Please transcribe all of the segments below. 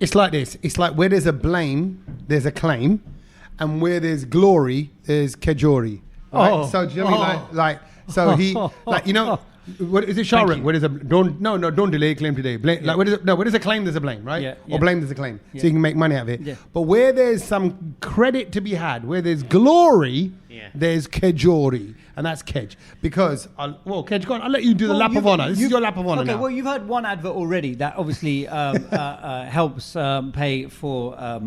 It's like this. It's like where there's a blame, there's a claim, and where there's glory, there's kejori. Right? Oh. So do you know what I mean? Like so he like you know. What is it, Shahrukh? Where there's a don't delay, claim today. Blame, like where there's a claim, there's a blame, right? Yeah, Or blame, there's a claim, Yeah. so you can make money out of it. Yeah. But where there's some credit to be had, where there's glory, there's kejori, and that's Kedge. Because Kedge, go on. I'll let you do the lap of honor. This is your lap of honor now. Okay, well, you've had one advert already that obviously helps pay for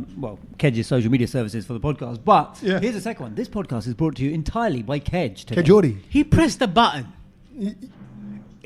Kedge's social media services for the podcast. But here's the second one. This podcast is brought to you entirely by Kedge today. Kejori. He pressed the button.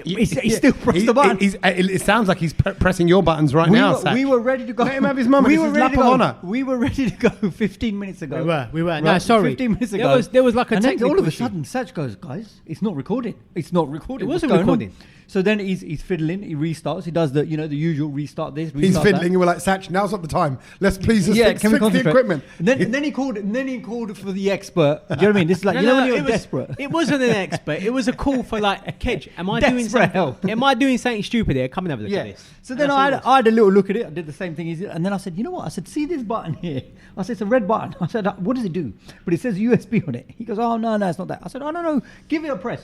He still pressed the button. It sounds like he's pressing your buttons right now. We were ready to go. Let him have his moment. This is lap of honor. We were ready to go 15 minutes ago. We were. Right, No, sorry. 15 minutes ago. There was like a and then technical all of a issue. sudden, Sach goes, guys, it's not recording. It's not recording. It What's wasn't going on?" recording. So then he's fiddling. He restarts. He does the usual restart this. Restart He's that. fiddling. You were like, Satch, now's not the time. Let's please just fix the equipment. And then he called for the expert. Do you know what I mean? This is like when you're desperate. It wasn't an expert. It was a call for like, Kedge, am I doing Desperate something? help. Am I doing something stupid here? Come and have a look at this. So then I had a little look at it. I did the same thing he did. And then I said, you know what? I said, see this button here? I said, it's a red button. I said, what does it do? But it says USB on it. He goes, oh, no, it's not that. I said, oh, no, give it a press.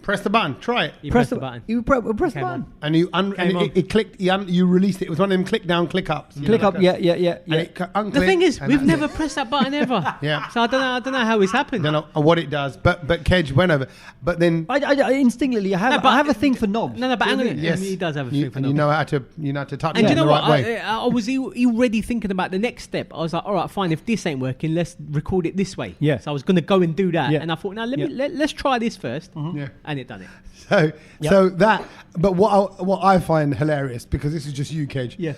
Press the button. Try it. You press the button. You press the button. And it clicked. You released it. It was one of them click down, click ups. Click up. Yeah. And The thing is, we've never pressed that button ever. Yeah. So I don't know how it's happened. I don't know what it does, but Kedge went over. But then I instinctively I have a thing for knobs. No, but hang on. Yes. He does have a thing for and knobs. you know how to touch And it you in know the what? right way. I was already thinking about the next step. I was like, all right, fine. If this ain't working, let's record it this way. Yeah. So I was going to go and do that, Yeah. and I thought, now let's try this first. Yeah. And it done it. So that. But what I find hilarious, because this is just you, Kedge. Yeah.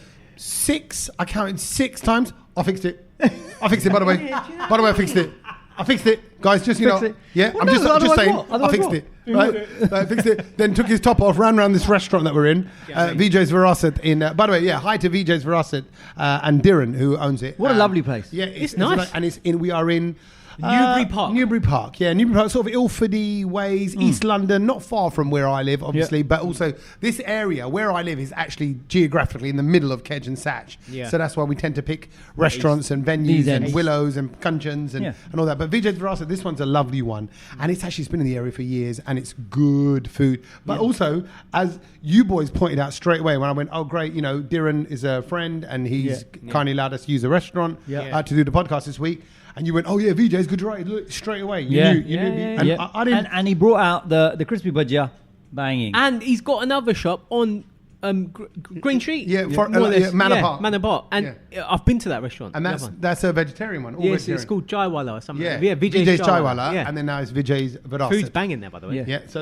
I counted 6 times. I fixed it. By the way. I fixed it. I fixed it, guys. Just Fix it. yeah. Well, I'm no, just saying. what? I Otherwise fixed what? it. Right. I fixed it. Then took his top off, ran around this restaurant that we're in, Vijays Virasat. By the way, hi to Vijays Virasat and Dhiren, who owns it. What a lovely place. Yeah, It's nice. And we are in Newbury Park. Newbury Park, sort of Ilford-y ways, East London, not far from where I live, obviously, but also this area where I live is actually geographically in the middle of Kedge and Satch. Yeah. So that's why we tend to pick restaurants and venues and Willows and Kunchans and all that. But Vijays Virasat, this one's a lovely one, and it's actually been in the area for years, and it's good food. But also, as you boys pointed out straight away when I went, oh great, Dhiren is a friend, and he's kindly allowed us to use the restaurant to do the podcast this week. And you went, oh yeah, Vijay's good, right? Look, straight away. You knew. And I didn't. And he brought out the crispy bhajia, banging. And he's got another shop on Green Street. Manor Park. Manor Park. And I've been to that restaurant. And that's a vegetarian one. Yes, it's called Chaiwala or something. Yeah, Vijay's Chaiwala. Yeah. And then now it's Vijay's Virasat. Food's banging there, by the way. Yeah. So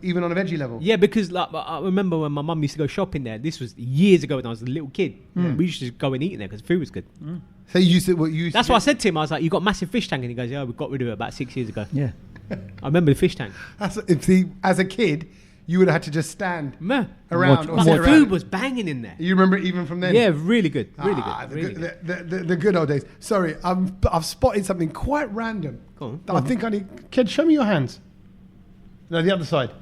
even on a veggie level. Yeah, because I remember when my mum used to go shopping there. This was years ago when I was a little kid. We used to just go and eat in there because food was good. So you used That's what I said to him. I was like, you got a massive fish tank? And he goes, yeah, we got rid of it about 6 years ago. Yeah. I remember the fish tank. As a kid, you would have had to just stand Man. around. But the food was banging in there. You remember it even from then? Yeah, really good. Really good. The good old days. Sorry, I've spotted something quite random. Go on. I think I need... Kid, show me your hands. No, the other side.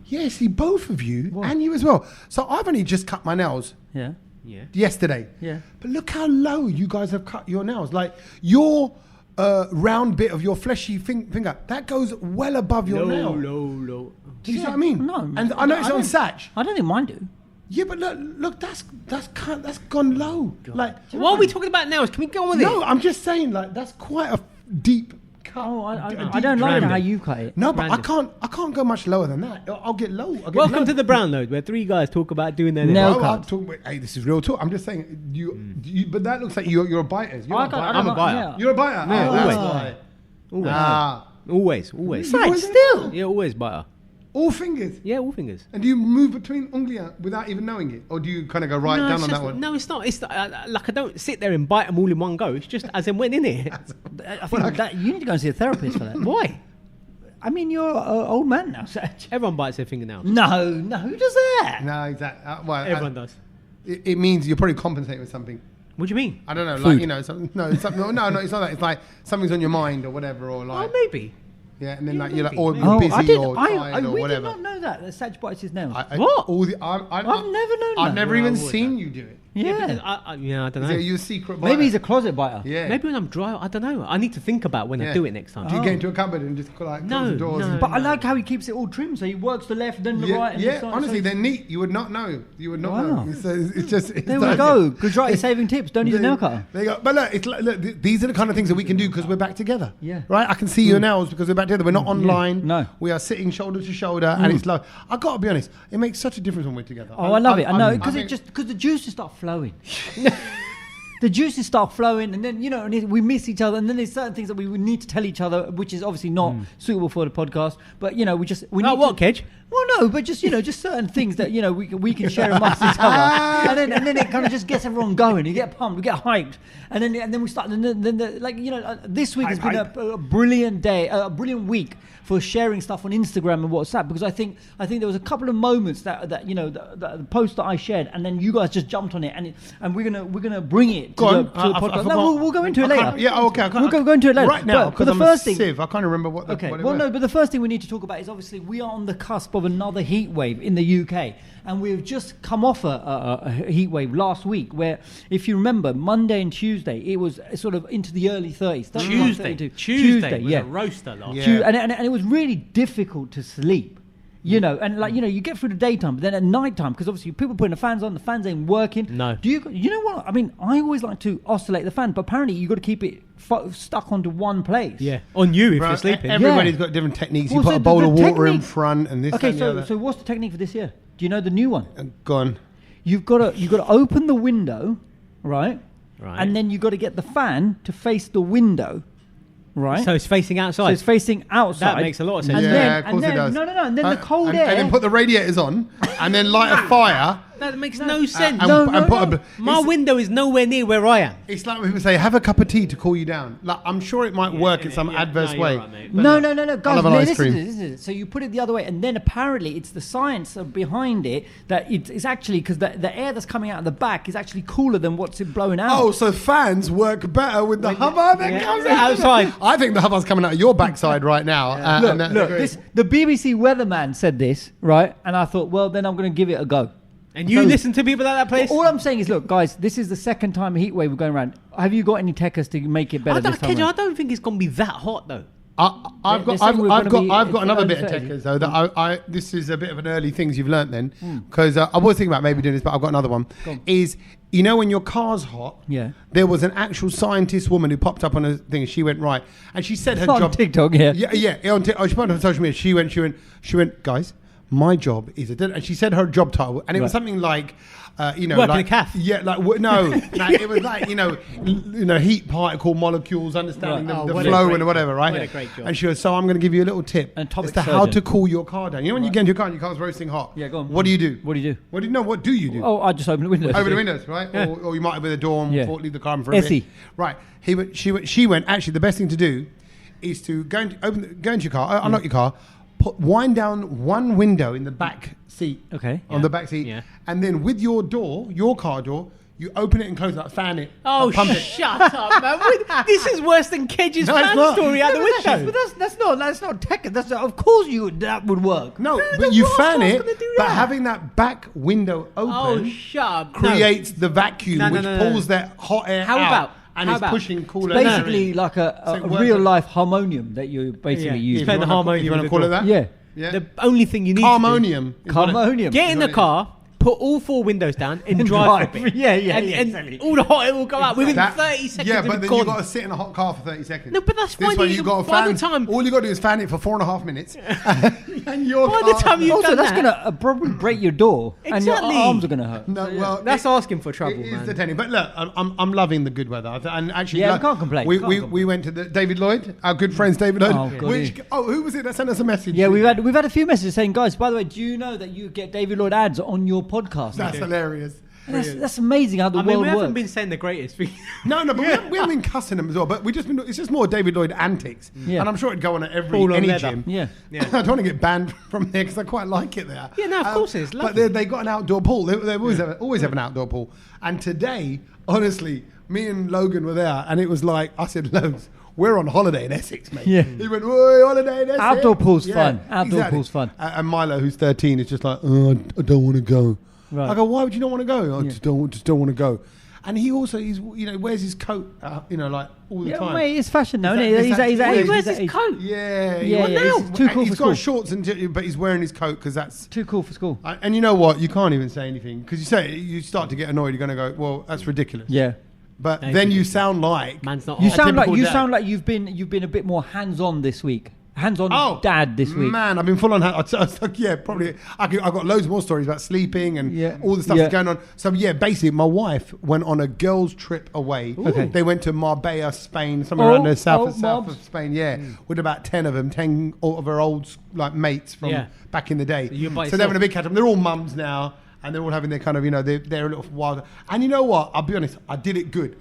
Yeah, see, both of you and you as well. So I've only just cut my nails. Yeah. Yesterday. Yeah. But look how low you guys have cut your nails. Like your round bit of your fleshy finger, that goes well above your nail. Low. Do you see what I mean? No. And I know it's on Satch. I don't think mine do. Yeah, but look, that's gone low. Like, What are we talking about now? Can we go on with it? no, I'm just saying, like, that's quite a deep cut. Oh, I don't like how you cut it. No, but Random. I can't go much lower than that. I'll get low. Welcome to the Brown Load, where 3 guys talk about doing their Nail nails. cut. Hey, this is real talk. I'm just saying, you but that looks like you're a biter. I'm a biter. You're a biter. Yeah, Oh, always. that's why. Always. Right, still. Yeah, always biter. All fingers. Yeah, all fingers. And do you move between unglia without even knowing it, or do you kind of go right down on that one? No, it's not. It's like I don't sit there and bite them all in one go. It's just as and when in it. I think that you need to go and see a therapist for that. Why? I mean, you're an old man now, Sach. Everyone bites their fingernails. No, who does that? No, exactly. Well, Everyone does. It means you're probably compensating with something. What do you mean? I don't know, Food. like something. No, it's not that. It's like something's on your mind or whatever, or like. Oh, maybe. Yeah, and then Yeah, like you're like, maybe, or maybe. you're busy or I tired or really whatever. did not know that Sach bites his nails. What? I've never known I've that. never No, even I would seen know. you do it. Yeah. Because I don't know. Are you a secret biter? Maybe he's a closet biter. Yeah. Maybe when I'm dry, I don't know. I need to think about when I do it next time. Do you get into a cupboard and just close the doors? No. But I like how he keeps it all trimmed. So he works the left, then the right. And the side. Honestly, they're neat. You would not know. Know. It's just. There we go. Gujarati saving tips. Don't use a nail cutter. There you go. But look, these are the kind of things that we can do because we're back together. Yeah. Right? I can see your nails because we're back together. We're not online. No. We are sitting shoulder to shoulder and it's love. I got to be honest, it makes such a difference when we're together. Oh, I love it. I know. Because the juices start flowing. The juices start flowing, and then and we miss each other, and then there's certain things that we would need to tell each other, which is obviously not suitable for the podcast. But we need what, Kedge? Well, no, but just just certain things that we can share amongst each other, and then it kind of just gets everyone going. You get pumped, we get hyped, and then we start. And then this week has been a brilliant day, a brilliant week for sharing stuff on Instagram and WhatsApp, because I think there was a couple of moments that the post that I shared, and then you guys just jumped on it, and we're gonna bring it to the podcast. No, we'll go into it later. Yeah, okay. We'll go into it later. Right now, because I'm a sieve. I can't remember what. Okay. Well, no, but the first thing we need to talk about is obviously we are on the cusp of another heat wave in the UK, and we've just come off a heat wave last week, where if you remember Monday and Tuesday it was sort of into the early 30s. Tuesday was a roaster last. Yeah. And it was really difficult to sleep. You get through the daytime, but then at night time, because obviously people putting the fans on, the fans ain't working. No. You know what? I mean, I always like to oscillate the fan, but apparently you got to keep it stuck onto one place. Yeah, on you if you're sleeping. Everybody's got different techniques. You put a bowl of water in front, and this. Okay, so what's the technique for this year? Do you know the new one? Go on. You've got to open the window, right? Right. And then you've got to get the fan to face the window. Right. So it's facing outside. So it's facing outside. That makes a lot of sense. Of course it does. No. And then the cold air. And then put the radiators on, and then light a fire. That makes no sense. My window is nowhere near where I am. It's like when people say, have a cup of tea to cool you down. Like, I'm sure it might work in some adverse way. Right, no. Guys, listen to this. So you put it the other way, and then apparently it's the science behind it that it's actually, because the air that's coming out of the back is actually cooler than what's blowing out. Oh, so fans work better with the hubbub that comes outside. I think the hubbub's coming out of your backside right now. Look, the BBC weatherman said this, right? And I thought, well, then I'm going to give it a go. And you listen to people at that place? All I'm saying is, look, guys, this is the second time a heat wave we're going around. Have you got any techers to make it better this time? I don't think it's going to be that hot, though. I've got another bit of techers though that this is a bit of an early things you've learnt then, because I was thinking about maybe doing this, but I've got another one. Is when your car's hot, there was an actual scientist woman who popped up on a thing. She went right, and she said her job on TikTok, on TikTok. She put it on social media. She went, guys, my job is and she said her job title, and it was something like. Working a calf. Yeah, it was like, heat particle molecules, understanding the flow and whatever, right? What a great job. And she goes, so I'm going to give you a little tip as to how to cool your car down. You know when you get into your car and your car's roasting hot? Yeah, go on. What do you do? What do you do? What do you do? Oh, I just open the windows. Open the windows, right? Yeah. Or you might open the door and leave the car in for a bit. Right. She went, actually, the best thing to do is to go into your car, unlock your car, wind down one window in the back seat. Okay. On the back seat. And then with your car door, you open it and close it, fan it. Oh, shut up, man. This is worse than Kedge's fan story out the window. But that's not tech. Of course that would work. No, but you fan it, but having that back window open creates the vacuum, which pulls that hot air out. And it's pushing cooler. It's basically like a real-life harmonium that you basically use. You play the harmonium. You want to call it that? Yeah. The only thing you need Harmonium. Get in the car, put all four windows down and drive a bit. And all the hot air will go out within 30 seconds. Yeah, but then you've got to sit in a hot car for 30 seconds. No, but that's fine. You've got to fan. All you've got to do is fan it for 4.5 minutes. And that's going to probably break your door. And your arms are going to hurt. No, well, that's asking for trouble, man. The tenny. But look, I'm loving the good weather. And actually, we can't complain. We went to David Lloyd, our good friends David Lloyd. Who was it that sent us a message? Yeah, we've had a few messages saying, guys, by the way, do you know that you get David Lloyd ads on your podcast? That's hilarious. That's amazing how the world works. We haven't been saying the greatest. No, but we haven't been cussing them as well. But it's just more David Lloyd antics. Yeah. And I'm sure it'd go on at any gym. Yeah. I don't want to get banned from there because I quite like it there. Yeah, no, of course it's lovely. But they got an outdoor pool. They always have an outdoor pool. And today, honestly, me and Logan were there, and it was like, I said, Logan, we're on holiday in Essex, mate. Yeah. He went, "Whoa, holiday in Essex." Outdoor pool's fun. Outdoor pool's fun. And Milo, who's 13, is just like, "Oh, I don't want to go. Right. I go, why would you not want to go? I just don't want to go. And he also, wears his coat, like all the time. Mate, it's fashion now, isn't it? He wears his coat. Yeah. It's too cool for school. He's got shorts, but he's wearing his coat because that's too cool for school. And you know what? You can't even say anything because you start to get annoyed. You're going to go, well, that's ridiculous. Yeah. But then you sound like man's not. You sound like you've been a bit more hands-on this week. Hands-on dad this week. Man, I've been full on. Probably. I've got loads more stories about sleeping and all the stuff that's going on. So basically, my wife went on a girls' trip away. Okay. They went to Marbella, Spain, somewhere around the south of Spain. Yeah, with about 10 of them, 10 of her old mates from back in the day. So they're having a big catch up. They're all mums now. And they're all having their kind of, they're a little wild. And you know what? I'll be honest. I did it good.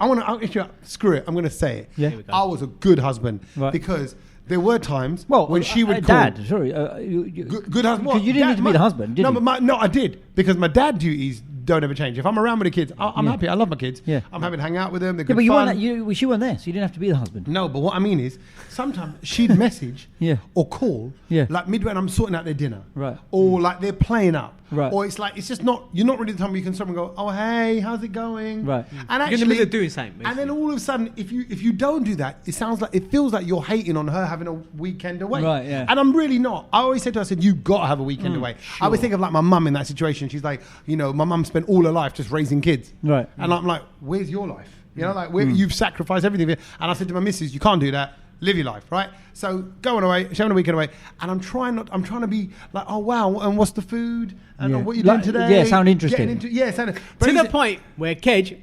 Screw it. I'm going to say it. Yeah. I was a good husband because there were times when she would call. Dad, sorry. Good husband. Because you didn't need to be the husband, did you? No, I did. Because my dad duties don't ever change. If I'm around with the kids, I'm happy. I love my kids. Yeah. I'm happy to hang out with them. They're good but you fun. she weren't there, so you didn't have to be the husband. No, but what I mean is, sometimes she'd message or call, like midway and I'm sorting out their dinner. Right. Or like they're playing up. Right. Or it's like, it's just not, you're not really the time where you can stop and go, oh, hey, how's it going? Right. And actually, you're in the middle of doing something. And then all of a sudden, if you don't do that, it feels like you're hating on her having a weekend away. Right, yeah. And I'm really not. I always said to her, you've got to have a weekend away. Sure. I always think of like my mum in that situation. She's like, my mum spent all her life just raising kids. Right. And I'm like, where's your life? You've sacrificed everything. And I said to my missus, you can't do that. Live your life, right? So going away, she's having a weekend away, and I'm trying to be like, oh wow, and what's the food, and what you doing today? Yeah, sound interesting. To the point where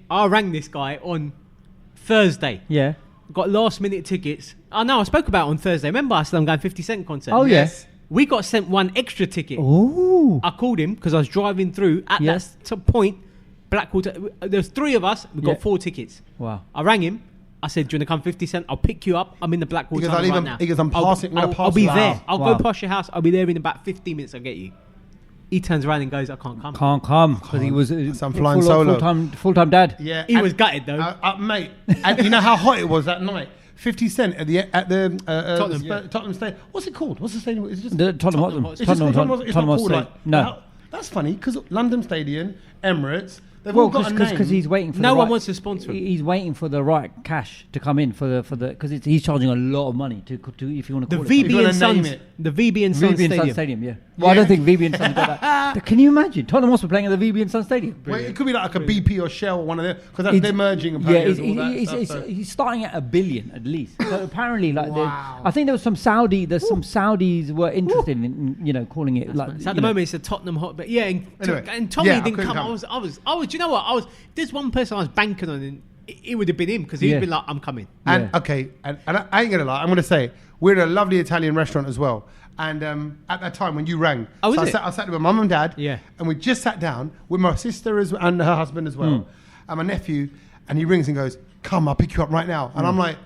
I rang this guy on Thursday. Yeah. Got last minute tickets. Oh no, I spoke about it on Thursday. Remember I said I'm going 50 Cent concert. Oh yes. We got sent one extra ticket. Ooh. I called him because I was driving through at that point. Blackwater. There's 3 of us. We got 4 tickets. Wow. I rang him. I said, do you want to come 50 Cent? I'll pick you up. I'm in the Blackwater right now. Because I'm passing. I'll be there. I'll go past your house. I'll be there in about 15 minutes. I'll get you. He turns around and goes, I can't come. Can't come because he was I'm flying solo. Full-time dad. Yeah, he was gutted though, mate. And you know how hot it was that night. 50 Cent at the Tottenham Stadium. What's it called? What's the stadium? It's just the Tottenham Hotspur. It's not called like no. That's funny because London Stadium, Emirates. They've all got a name. Because he's waiting for no one wants to sponsor him. He's waiting for the right cash to come in for the because he's charging a lot of money to if you want to call it the VB and Sons Stadium. Yeah. Well, I don't think VB and Sons got that. But can you imagine Tottenham Hotspur playing at the VB and Sons Stadium? Well, it could be like a BP or Shell or one of them because they're merging. He's starting at $1 billion at least. So apparently, I think there was some Saudis were interested in calling it like. So at the moment it's a Tottenham Hotspur. Yeah, and Tommy didn't come. I was. Do you know what? There's one person I was banking on, and it would have been him because he'd been like, "I'm coming." And and I ain't gonna lie. I'm gonna say we're in a lovely Italian restaurant as well. And at that time when you rang, I sat with my mum and dad. Yeah. And we just sat down with my sister and her husband as well, and my nephew. And he rings and goes, "Come, I'll pick you up right now." And I'm like,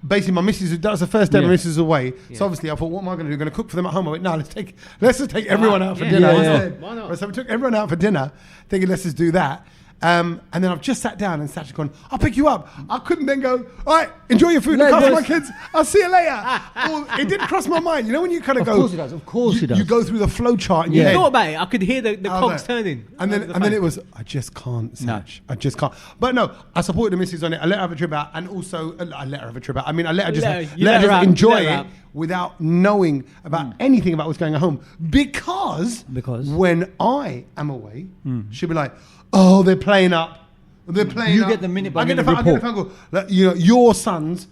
basically my missus, that was the first day my missus was away. So obviously I thought, what am I going to do? Going to cook for them at home? I went, no, let's just take everyone out for dinner instead. Why not? So we took everyone out for dinner, thinking let's just do that. And then I've just sat down and Satch's gone, I'll pick you up. I couldn't then go, all right, enjoy your food, look after my kids, I'll see you later. It didn't cross my mind. You know when you kind of go... Of course it does. You go through the flow chart in your head. I thought about it. I could hear the cogs turning. And then it was, I just can't, Satch. I just can't. But no, I supported the missus on it. I let her have a trip out. And also, I let her have a trip out. I mean, I let her just enjoy it without knowing about anything about what's going on at home. Because when I am away, she'll be like, oh, they're playing up. They're playing. You get the minute by minute report. I get a phone call. Like, your sons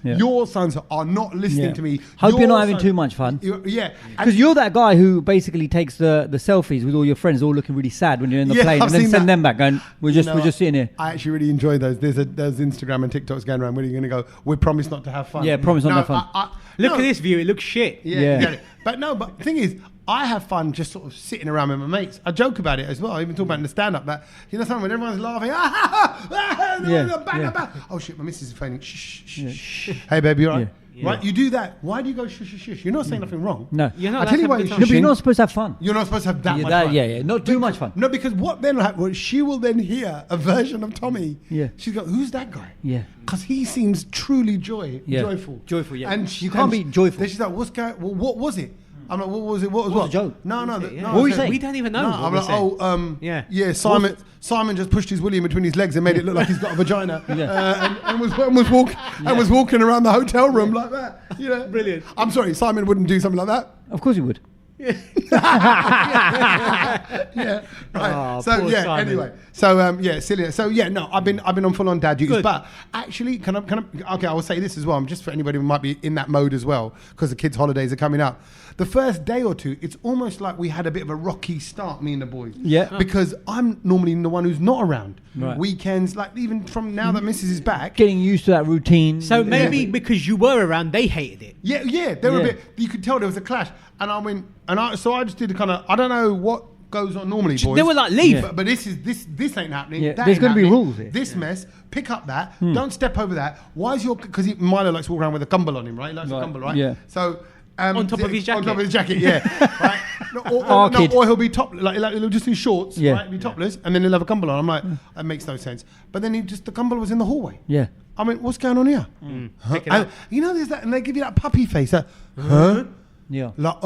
are not listening to me. Hope you're not having too much fun. Yeah, because you're that guy who basically takes the selfies with all your friends, all looking really sad when you're in the plane, and then send them back, going, "We're just sitting here." I actually really enjoy those. There's Instagram and TikToks going around. Where are you going to go? We promise not to have fun. Yeah, promise not to have fun. Look at this view. It looks shit. Yeah. But the thing is, I have fun just sort of sitting around with my mates. I joke about it as well. I even talk about it in the stand-up that, something when everyone's laughing, oh shit, my missus is phoning. Shh. Hey baby, you all right? Yeah. Right, you do that. Why do you go shush? You're not saying nothing wrong. No. I tell you what, but you're not supposed to have fun. You're not supposed to have that much fun. Yeah, not too much fun. No, because what then happens, she will then hear a version of Tommy. Yeah. She's going, who's that guy? Yeah. Because he seems truly joyful. Joyful, yeah. And you can't be joyful. Then she's like, what was it? I'm like, what was it? What was the joke? No. What were you saying? We don't even know. I'm like, Simon just pushed his willy in between his legs and made it look like he's got a vagina, and was walking around the hotel room like that. You know, brilliant. I'm sorry, Simon wouldn't do something like that. Of course he would. Yeah. Right. Oh, so poor Simon. anyway. So silly. So no, I've been on full on dad duties. Good. But actually, can I? Okay, I will say this as well. Just for anybody who might be in that mode as well, because the kids' holidays are coming up. The first day or two, it's almost like we had a bit of a rocky start, me and the boys. Yeah. Because I'm normally the one who's not around. Right. Weekends, like even from now that Mrs. is back. Getting used to that routine. So maybe because you were around, they hated it. Yeah. They were a bit. You could tell there was a clash, and I went, so I just did a kind of. I don't know what goes on normally, boys. They were like, leave. But this ain't happening. Yeah. That There's going to be rules here. This mess, pick up that. Don't step over that. Why is because Milo likes to walk around with a cumble on him, right? He likes a cumble, right? Yeah. So. On top of his jacket. On top of his jacket, yeah. Right? Or he'll be topless, like he'll just do shorts, right? Be topless, and then he'll have a cumble on. I'm like, that makes no sense. But then the cumble was in the hallway. Yeah. I mean, what's going on here? Pick it up. You know, there's that, and they give you that puppy face. Huh? Yeah. Like,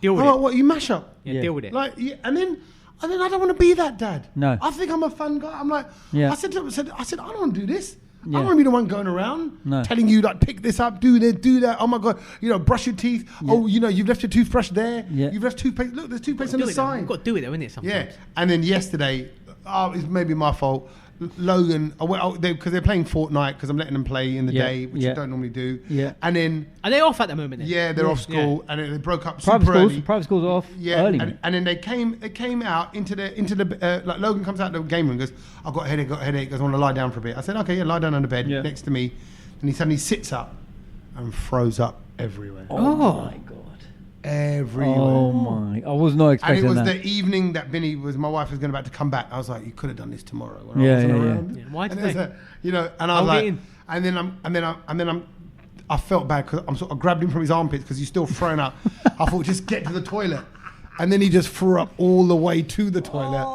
deal with it. What, you mash up? Yeah, deal with it. Like, and then I don't want to be that dad. No. I think I'm a fun guy. I'm like, I said, I don't want to do this. Yeah. I don't want to be the one going around telling you, like, pick this up, do this, do that. Oh my God, brush your teeth. Yeah. Oh, you've left your toothbrush there. Yeah. You've left toothpaste. Look, there's toothpaste on the side. You've got to do it though, innit? Sometimes. Yeah. And then yesterday, it's maybe my fault. Logan, because they're playing Fortnite, because I'm letting them play in the day, which I don't normally do. Yeah. And then are they off at the moment? Then? Yeah, they're off school, and they broke up super early. Private schools are off early. And then they came out into the like Logan comes out of the game room and goes, I've got a headache, because I want to lie down for a bit. I said, okay, lie down on the bed next to me, and he suddenly sits up and throws up everywhere. Oh my God. Everywhere. Oh my! I was not expecting that. And it was the evening that my wife was about to come back. I was like, you could have done this tomorrow. When I wasn't around. Yeah. Why did they? And I was like, and then I felt bad because I grabbed him from his armpits because he's still throwing up. I thought, just get to the toilet, and then he just threw up all the way to the toilet.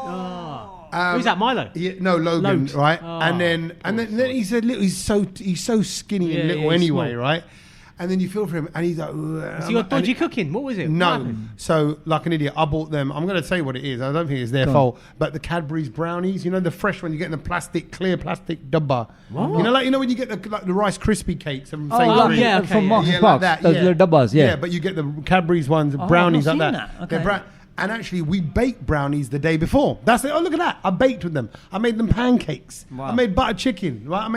Who's that, Milo? Yeah, no, Logan, right? And then he said, "Look, he's so skinny and little anyway, small. Right?" And then you feel for him, and he's like, "So you got dodgy cooking? What was it? No, so like an idiot, I bought them. I'm going to tell you what it is. I don't think it's their fault, but the Cadbury's brownies, the fresh one you get in the clear plastic dabba. What? When you get the Rice Krispie cakes from Sainsbury's. From Marks Park, like those little dabbas, yeah. But you get the Cadbury's ones, brownies like that. Okay. And actually, we baked brownies the day before. That's it. Oh, look at that! I baked with them. I made them pancakes. Wow. I made butter chicken. Right?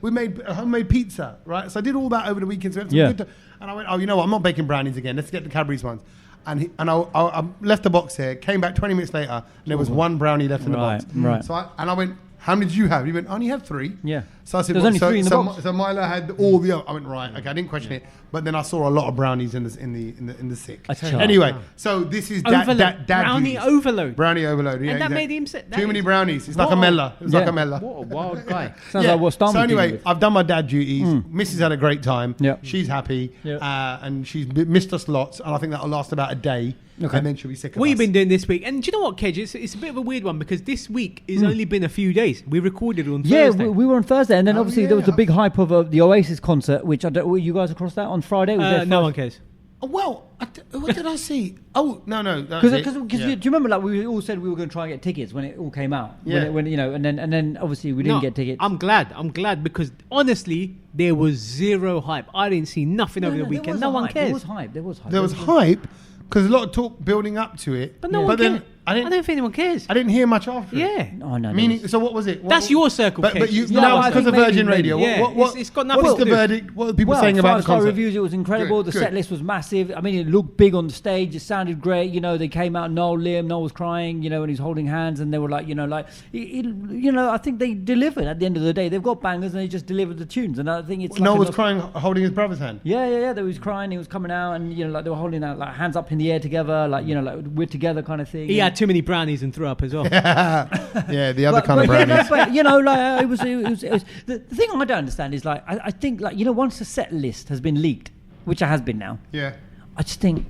We made homemade pizza. Right? So I did all that over the weekend. So and I went, you know what? I'm not baking brownies again. Let's get the Cadbury's ones. And I left the box here. Came back 20 minutes later, and there was one brownie left in the box. Right. So I went, how many did you have? He went, I only had 3. Yeah. So I said, there's only 3 in the box. So Milo had all the other. I went, right, okay, I didn't question it. But then I saw a lot of brownies in the sick. Anyway, so this is dad brownie overload. Brownie overload. Yeah, and that made him sick. Too many brownies. It's like a Mella. It was like a Mella. What a wild guy. Sounds like what Stomach. So anyway, I've done my dad duties. Mrs. had a great time. Yeah. She's happy. Yeah. And she's missed us lots. And I think that'll last about a day. Okay. And then she'll be sick of us. What have you been doing this week? And do you know what, Kedge? It's a bit of a weird one because this week has only been a few days. We recorded on Thursday. Yeah, we were on Thursday. And then obviously there was a big hype of the Oasis concert, which were you guys across that on Friday? No one cares. Well, what did I see? Oh, no. Because do you remember, like, we all said we were going to try and get tickets when it all came out? Yeah. When and then obviously we didn't get tickets. I'm glad because honestly there was zero hype. I didn't see nothing over the weekend. No one cares. There was hype because a lot of talk building up to it. But no one cares. I don't think anyone cares. I didn't hear much after it. Yeah. Oh, no. Meaning, so what was it? That's your circle, but you because of Virgin Radio. Yeah. It's got nothing What's to the do. verdict? What are people saying about the concert? Reviews, it was incredible. The set list was massive. I mean, it looked big on the stage. It sounded great. They came out, Noel was crying, and he's holding hands, and they were like, I think they delivered at the end of the day. They've got bangers, and they just delivered the tunes. And I think it's Noel was crying, holding his brother's hand. Yeah. He was crying. He was coming out, and like they were holding out, like hands up in the air together, like like we're together kind of thing. He had too many brownies and threw up as well. Yeah, the other kind of brownies. It was the thing I don't understand is like I think like once the set list has been leaked, which it has been now. Yeah. I just think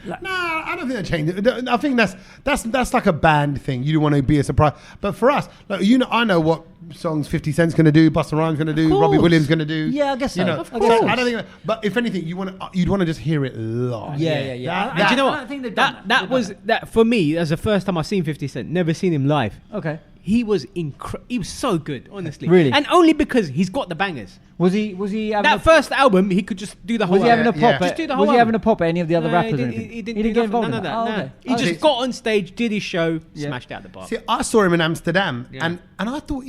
No, I don't think that changed. I think that's like a band thing. You don't want to be a surprise. But for us, like, I know what songs 50 Cent's going to do, Busta Rhymes going to do, Robbie Williams going to do. Yeah, I guess so. Of course. I don't think. But if anything, you'd want to just hear it live. Yeah. And do you know what? That was for me as the first time I seen 50 Cent. Never seen him live. Okay. He was he was so good, honestly. Really? And only because he's got the bangers. Was he having that first album? He could just do the whole. Was he having a pop? Yeah. Just do the whole. Was he having a pop at any of the other rappers? He didn't get involved in none of that. Oh, no. okay. He just got on stage, did his show, smashed out the bar. See, I saw him in Amsterdam, and I thought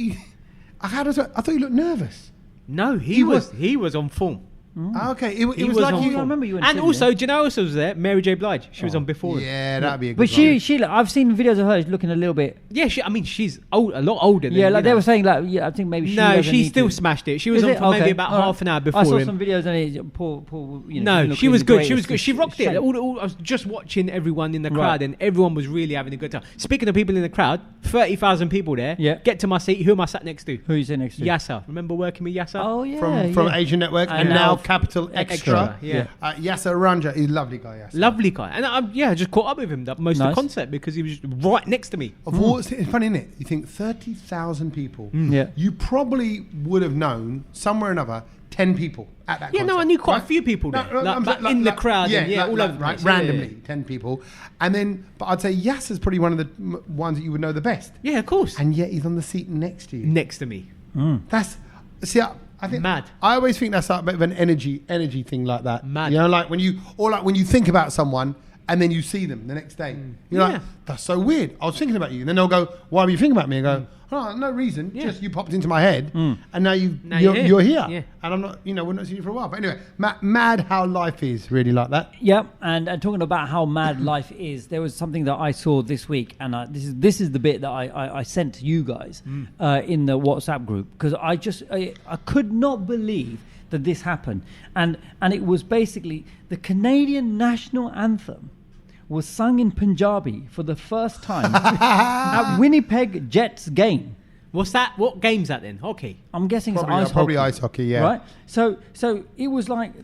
I thought he looked nervous. No, he was on form. Okay, it was was like on you. form. I remember you went And to also, do you know who else was there? Mary J. Blige. She was on before. Yeah, that'd be a good But one. she, I've seen videos of her looking a little bit. Yeah, she's old, a lot older. Yeah, than, like they were saying, like I think maybe she. No, doesn't she need still to. smashed it. She was Is on it? for maybe Okay. about All right. half an hour before I saw him. some videos and Paul. No, she was good. She was good. She rocked it. Shape. I was just watching everyone in the crowd, and everyone was really having a good time. Speaking of people in the crowd, 30,000 people there. Yeah. Get to my seat. Who am I sat next to? Who you sitting next to? Yasser. Remember working with Yasser? Oh yeah. From Asian Network and now Capital Extra. Yeah. Yasser Ranja, he's a lovely guy. Yasser. Lovely guy. And I just caught up with him most of the concert because he was right next to me. It's funny, isn't it? You think 30,000 people. Yeah. You probably would have known somewhere or another 10 people at that concert. I knew quite a few people there. In the crowd. All over the place. Randomly, 10 people. And then, but I'd say Yasser's probably one of the ones that you would know the best. Yeah, of course. And yet he's on the seat next to you. Next to me. I think mad. I always think that's like a bit of an energy thing like that. Mad. You know, like when you think about someone and then you see them the next day. You're like, that's so weird. I was thinking about you. And then they'll go, why were you thinking about me? And go, oh, no reason. Just you popped into my head and now you're here. Yeah. And I'm not, we're not seeing you for a while. But anyway, mad how life is really like that. Yeah, and talking about how mad life is, there was something that I saw this week, and this is the bit that I sent to you guys in the WhatsApp group, because I could not believe that this happened, and it was basically the Canadian national anthem was sung in Punjabi for the first time at Winnipeg Jets game. What's that? What game's that then? Hockey. I'm guessing Probably, it's ice hockey. Probably ice hockey, yeah. Right. So it was like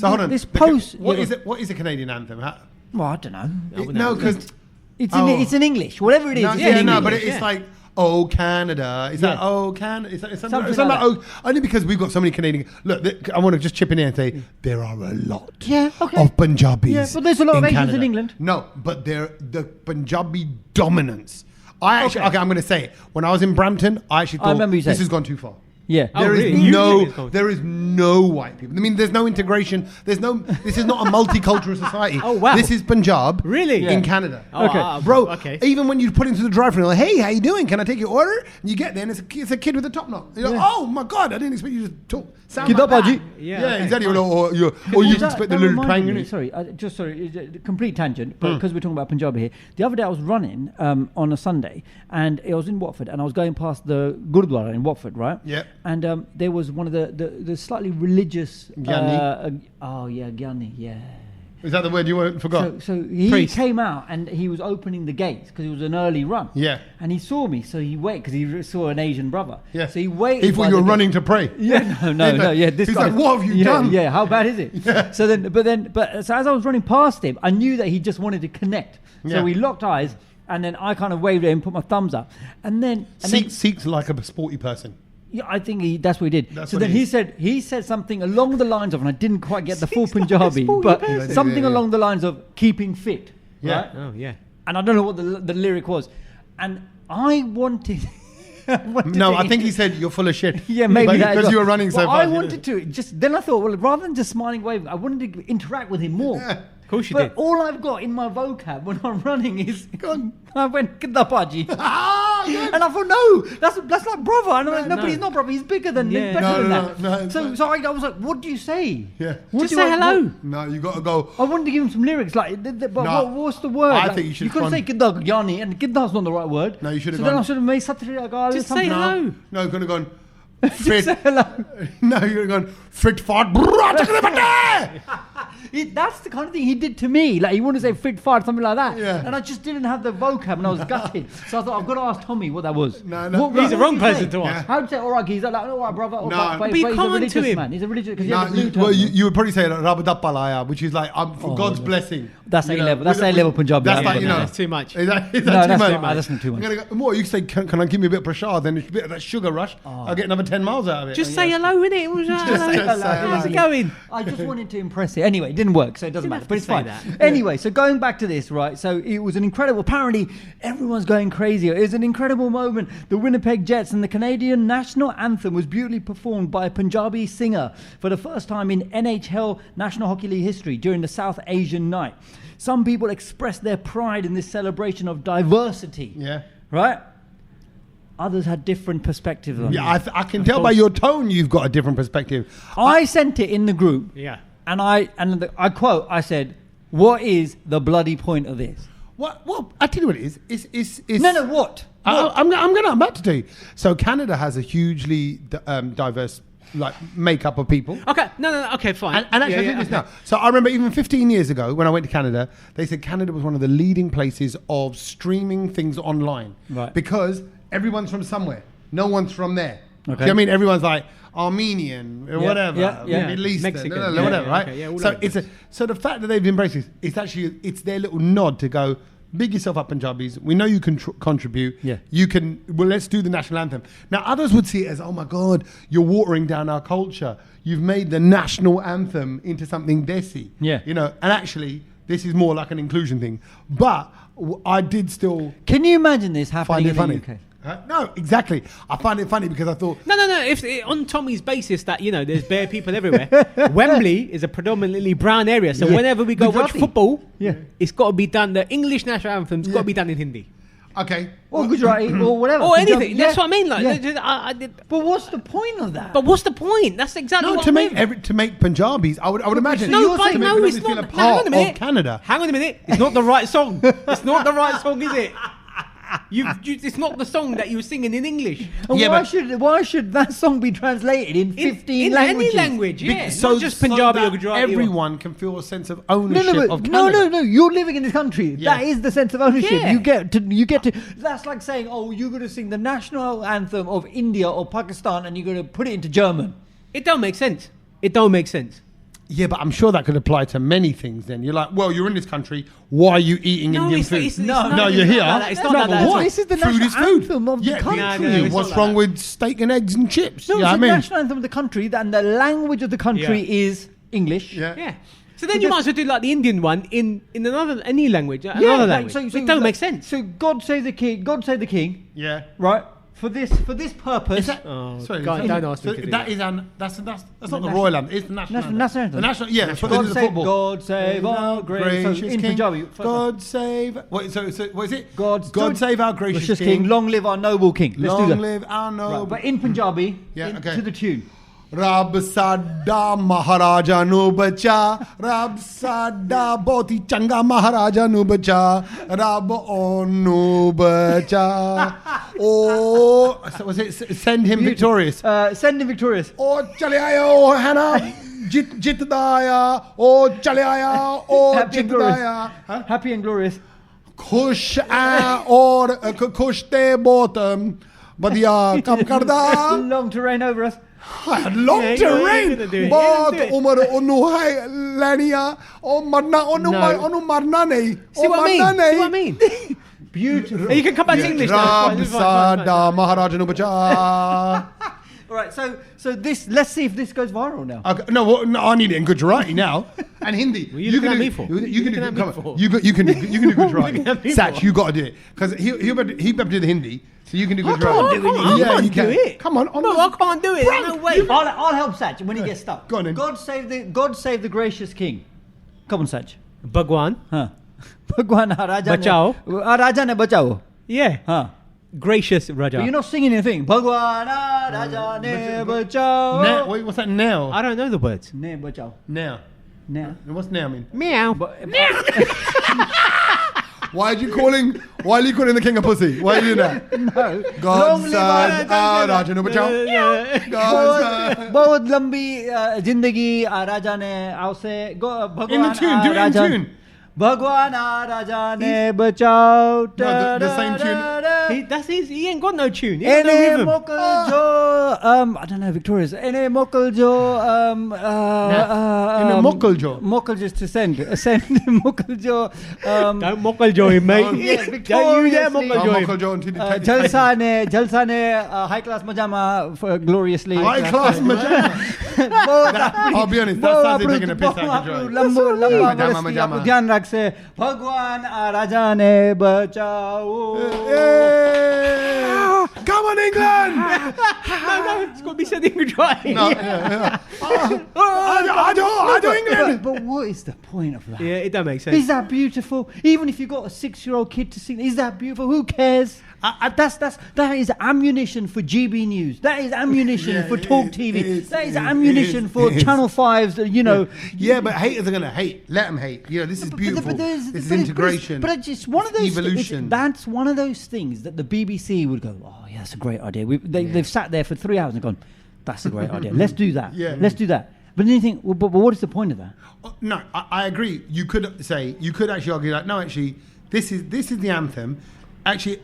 hold on. This post. What is it? What is a Canadian anthem? Well, I don't know. No, because it's in English. Whatever it is. But it's like Oh Canada. Is that Oh Canada? It's something like that. Only because we've got so many Canadian. Look, I want to just chip in here and say there are a lot of Punjabis. Yeah, but there's a lot of Asians Canada. in England. No, but the Punjabi dominance. I'm going to say it. When I was in Brampton, I actually thought this has gone too far. Yeah. There is no white people. I mean, there's no integration. This is not a multicultural society. Oh, wow. This is Punjab. Really? In Canada. Okay. Bro, okay. Even when you put into the drive-thru, like, hey, how you doing? Can I take your order? And you get there and it's a kid with a top knot. You're like, oh my God, I didn't expect you to talk. Sound like that. Yeah, exactly. Or you expect the little twang in it. Sorry, complete tangent, but because we're talking about Punjabi here. The other day I was running on a Sunday, and I was in Watford, and I was going past the Gurdwara in Watford, right? Yeah. And there was one of the slightly religious... Gyani. Gyani, yeah. Is that the word you forgot? So he came out and he was opening the gates because it was an early run. Yeah. And he saw me, so he waited because he saw an Asian brother. Yeah. So he waited. He thought you were running to pray. Yeah. No. Yeah. This He's guy. like, what have you done? Yeah. How bad is it? Yeah. So as I was running past him, I knew that he just wanted to connect. So we locked eyes, and then I kind of waved at him, put my thumbs up, and then Seeks like a sporty person. Yeah, I think that's what he did. That's so what then he said something along the lines of, and I didn't quite get the full Punjabi, but something along the lines of keeping fit. Yeah. Right? Oh, yeah. And I don't know what the lyric was, and I wanted. I think he said you're full of shit. Yeah, maybe that because you were running so fast. I wanted to then I thought, well, rather than just smiling wave, I wanted to interact with him more. Yeah. Of course you but did. all I've got in my vocab when I'm running is I went Kidda Paji. And I thought, no, that's like brother. And I'm like, no, but he's not brother. He's bigger than better than that. No, so I was like, what do you say? Yeah. Just say hello. No, you got to go. I wanted to give him some lyrics, like, what's the word? I think you should. You couldn't say Kidda Gyani, and Kidda's not the right word. No, you should have gone. So then I should have made Satri Agal. Just say hello. No, you could have gone. Just say hello. No, you're going fit fart. That's the kind of thing he did to me. Like, he wanted to say fit fart, something like that. Yeah. And I just didn't have the vocab and I was gutted. So I thought, I've got to ask Tommy what that was. No. He's the wrong person to ask. How would you say, all right, geezer? Like, all right, brother. but you can't religious to him. man. He's a religious, because he has a blue well, turban. you would probably say Rabadappalaya, which is like, for God's blessing. That's A-level. That's A-level Punjabi. That's like, That's too much. Is that No, too that's much? too much. That's not too much. I'm gonna go, more, you can say, can I give me a bit of prashad, then a bit of that sugar rush, I'll get another 10 miles out of it. Just say hello, innit? How's it going? I just wanted to impress it. Anyway, it didn't work, so it doesn't matter. But it's fine. that. Anyway, so going back to this, right? So it was an incredible. Apparently, everyone's going crazy. It was an incredible moment. The Winnipeg Jets and the Canadian national anthem was beautifully performed by a Punjabi singer for the first time in NHL National Hockey League history during the South Asian Night. Some people expressed their pride in this celebration of diversity. Yeah. Right? Others had different perspectives on it. Yeah, I can tell by your tone you've got a different perspective. I sent it in the group. Yeah. And I quote, I said, what is the bloody point of this? What? Well, I tell you what it is. It's No, what? I'm about to tell you. So Canada has a hugely diverse makeup of people. Okay, no, okay, fine. And actually, I think this now. So I remember even 15 years ago when I went to Canada, they said Canada was one of the leading places of streaming things online. Right. Because everyone's from somewhere. No one's from there. Okay. Do you know what I mean? Everyone's like Armenian, whatever, yeah. Middle Eastern, Mexican, whatever, right? okay, so the fact that they've embraced this, it's their little nod to go, big yourself up, Punjabis. We know you can contribute. Yeah. You can. Well, let's do the national anthem. Now, others would see it as, oh my God, you're watering down our culture. You've made the national anthem into something desi. Yeah. And actually, this is more like an inclusion thing. But I did still Can you imagine this happening in find it the funny. UK? No, exactly. I find it funny because I thought, No. If on Tommy's basis that there's bare people everywhere, Wembley is a predominantly brown area. So whenever we go watch Gujarati. football, Yeah. it's got to be done. The English national anthem's got to be done in Hindi okay, Or Gujarati, or whatever. or Punjabi, anything. That's what I mean. Like, yeah. I did. But what's the point of that? But what's the point? That's exactly no, what to I make mean. to make Punjabis, I would imagine. No, you're but saying no, Punjabis it's feel not. a Hang on part a minute. of Canada. Hang on a minute. It's not the right song. It's not the right song, is it? It's not the song that you were singing in English. And Yeah, why should that song be translated in 15 in languages? any language, yeah. So not just Punjabi that or Gujarati. everyone can feel a sense of ownership of No, Canada. no. You're living in this country. Yeah. That is the sense of ownership. Yeah. You get to. That's like saying, oh, you're going to sing the national anthem of India or Pakistan, and you're going to put it into German. It don't make sense. It don't make sense. Yeah, but I'm sure that could apply to many things then. You're like, well, you're in this country. Why are you eating Indian food? You're here. It's not like that. What? This is the Food national is food. anthem of the country. No, it's What's not like wrong that. with steak and eggs and chips? No, Yeah, it's I the mean, national anthem of the country, and the language of the country is English. yeah. Yeah. So then you might as well do like the Indian one in any language, another language. It don't make sense. So God save the king. God save the king. Yeah. Right. For this purpose. Oh, Sorry, God, don't ask me to do that that. is that's not the royal anthem. It's the national anthem. National anthem. The national, yeah. That's what they do God in save, football. God save our gracious in King. Punjabi. God save. Wait, so what is it? God save our gracious gracious King. King. Long live our noble King. Let's do Long that. live our noble. Right, but in Punjabi, to the tune. Rab Sada Maharaja nu bacha, Rab Sada Boti Changa Maharaja nu bacha, Rab onu bacha. Oh, so was it send him victorious? Send him victorious. Oh, chale aayo, Hannah. Jit daya. Oh, chale aaya. Oh, Happy jit and glorious. daya. Huh? Happy and glorious. Khush aur khush te bahut badhiya kam karda. Long to reign over us. Long terrain. Bahut umar onu hai laniya. Oh marna onu marna nahi. See what I mean? Beautiful. You can come back to English. Rab Sada Maharaja nu bacha. All right, so this. Let's see if this goes viral now. Okay, no, I need it in Gujarati now and Hindi. What are you looking at me for? You can do. Looking at Come me for? on, you can do Gujarati. Looking at me Sach, for? you got to do it because he better do the Hindi, so you can do Gujarati. I can't you do it. Come on, No, I can't do it. There's no way. I'll help Sach when he gets stuck. Go on then. God save the gracious King. Come on, Sach. Bhagwan. Huh. Bhagwan Raja Bachao. Raja ne bachao. Yeah. Huh. Gracious Raja. But you're not singing anything. Bhagwan Raja ne bachao. Now, wait, what's that now? I don't know the words. Ne bachao. Now. Now. And what's now mean? Meow. Why are you calling the king a pussy? Why are you doing that? No. Godson, Raja no bachao. Godson. बहुत लंबी जिंदगी राजा ने आवसे भगवान In the tune, do it in tune. भगवान राजा ने बचाओ. No, the same tune. He ain't got no tune. He ain't got no rhythm. मोकल जो I don't know Victoria's. इन्हें मोकल जो In the mokal jo. मोकल just to send मोकल जो Don't mokal jo him, mate. Don't you dare mokal jo him. जलसा ने high class मजामा gloriously. High class majama. I'll be honest, that sounds like taking a piss out of Joy. लंबा ध्यान रख से भगवान राजा ने बचाओ. Come on, England! No, it's got to be said in dry. No, I do England! But what is the point of that? Yeah, it don't make sense. Is that beautiful? Even if you've got a 6-year-old kid to sing, is that beautiful? Who cares? That is ammunition for GB News. That is ammunition for Talk TV. That is ammunition for Channel 5's, you know. Yeah, but haters are going to hate. Let them hate. You know, this is beautiful. This is integration. But it's one of those evolution. That's one of those things that the BBC would go, oh, yeah, that's a great idea. They've sat there for 3 hours and gone, that's a great idea. Let's do that. Yeah. Let's do that. But then you think, well, but what is the point of that? No, I agree. You could actually argue that, no, actually, this is the anthem. Actually,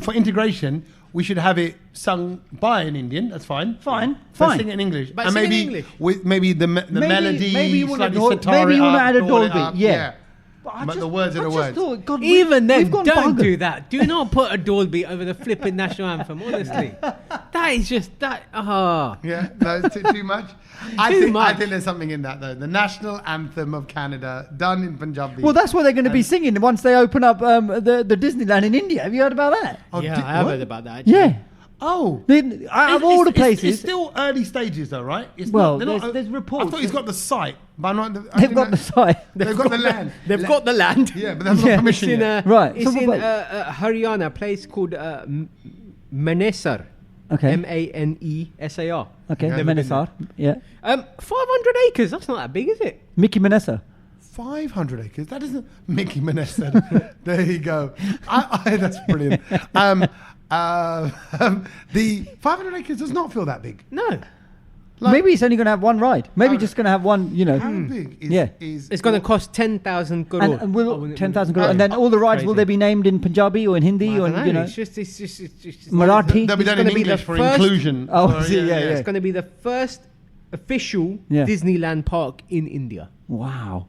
for integration, we should have it sung by an Indian. That's fine. Fine. Sing it in English. But and sing maybe it in English. with maybe the melody. Maybe you want slightly to add a Dolby. Yeah. But the words are the words. Thought, God, Even then, don't buggered. do that. Do not put a Dolby over the flipping national anthem, honestly. That is just that. Yeah, no, it's too much. I think there's something in that, though. The national anthem of Canada, done in Punjabi. Well, that's what they're going to be singing once they open up the Disneyland in India. Have you heard about that? Oh, yeah, I have heard about that. Actually. Yeah. Oh. Out of all the places. It's still early stages, though, right? There's reports. I thought he's got the site, but they've got the site. They've got the land. They've got the land. Yeah, but that's not permission yet. Right. It's in Haryana, a place called Manesar. Okay. Manesar. Okay, Manesar. Yeah. 500 acres. That's not that big, is it? Mickey Manessa. 500 acres. That isn't Mickey Manessa. There you go. That's brilliant. The 500 acres does not feel that big. No. Maybe it's only going to have one ride. Maybe just going to have one, you know. How big is it's going to cost 10,000 crore. And will 10,000 crore. And then all the rides, will they be named in Punjabi or in Hindi or in, you know? It's just Marathi? They'll be done in English for inclusion. Oh, yeah. It's going to be the first official Disneyland park in India. Wow.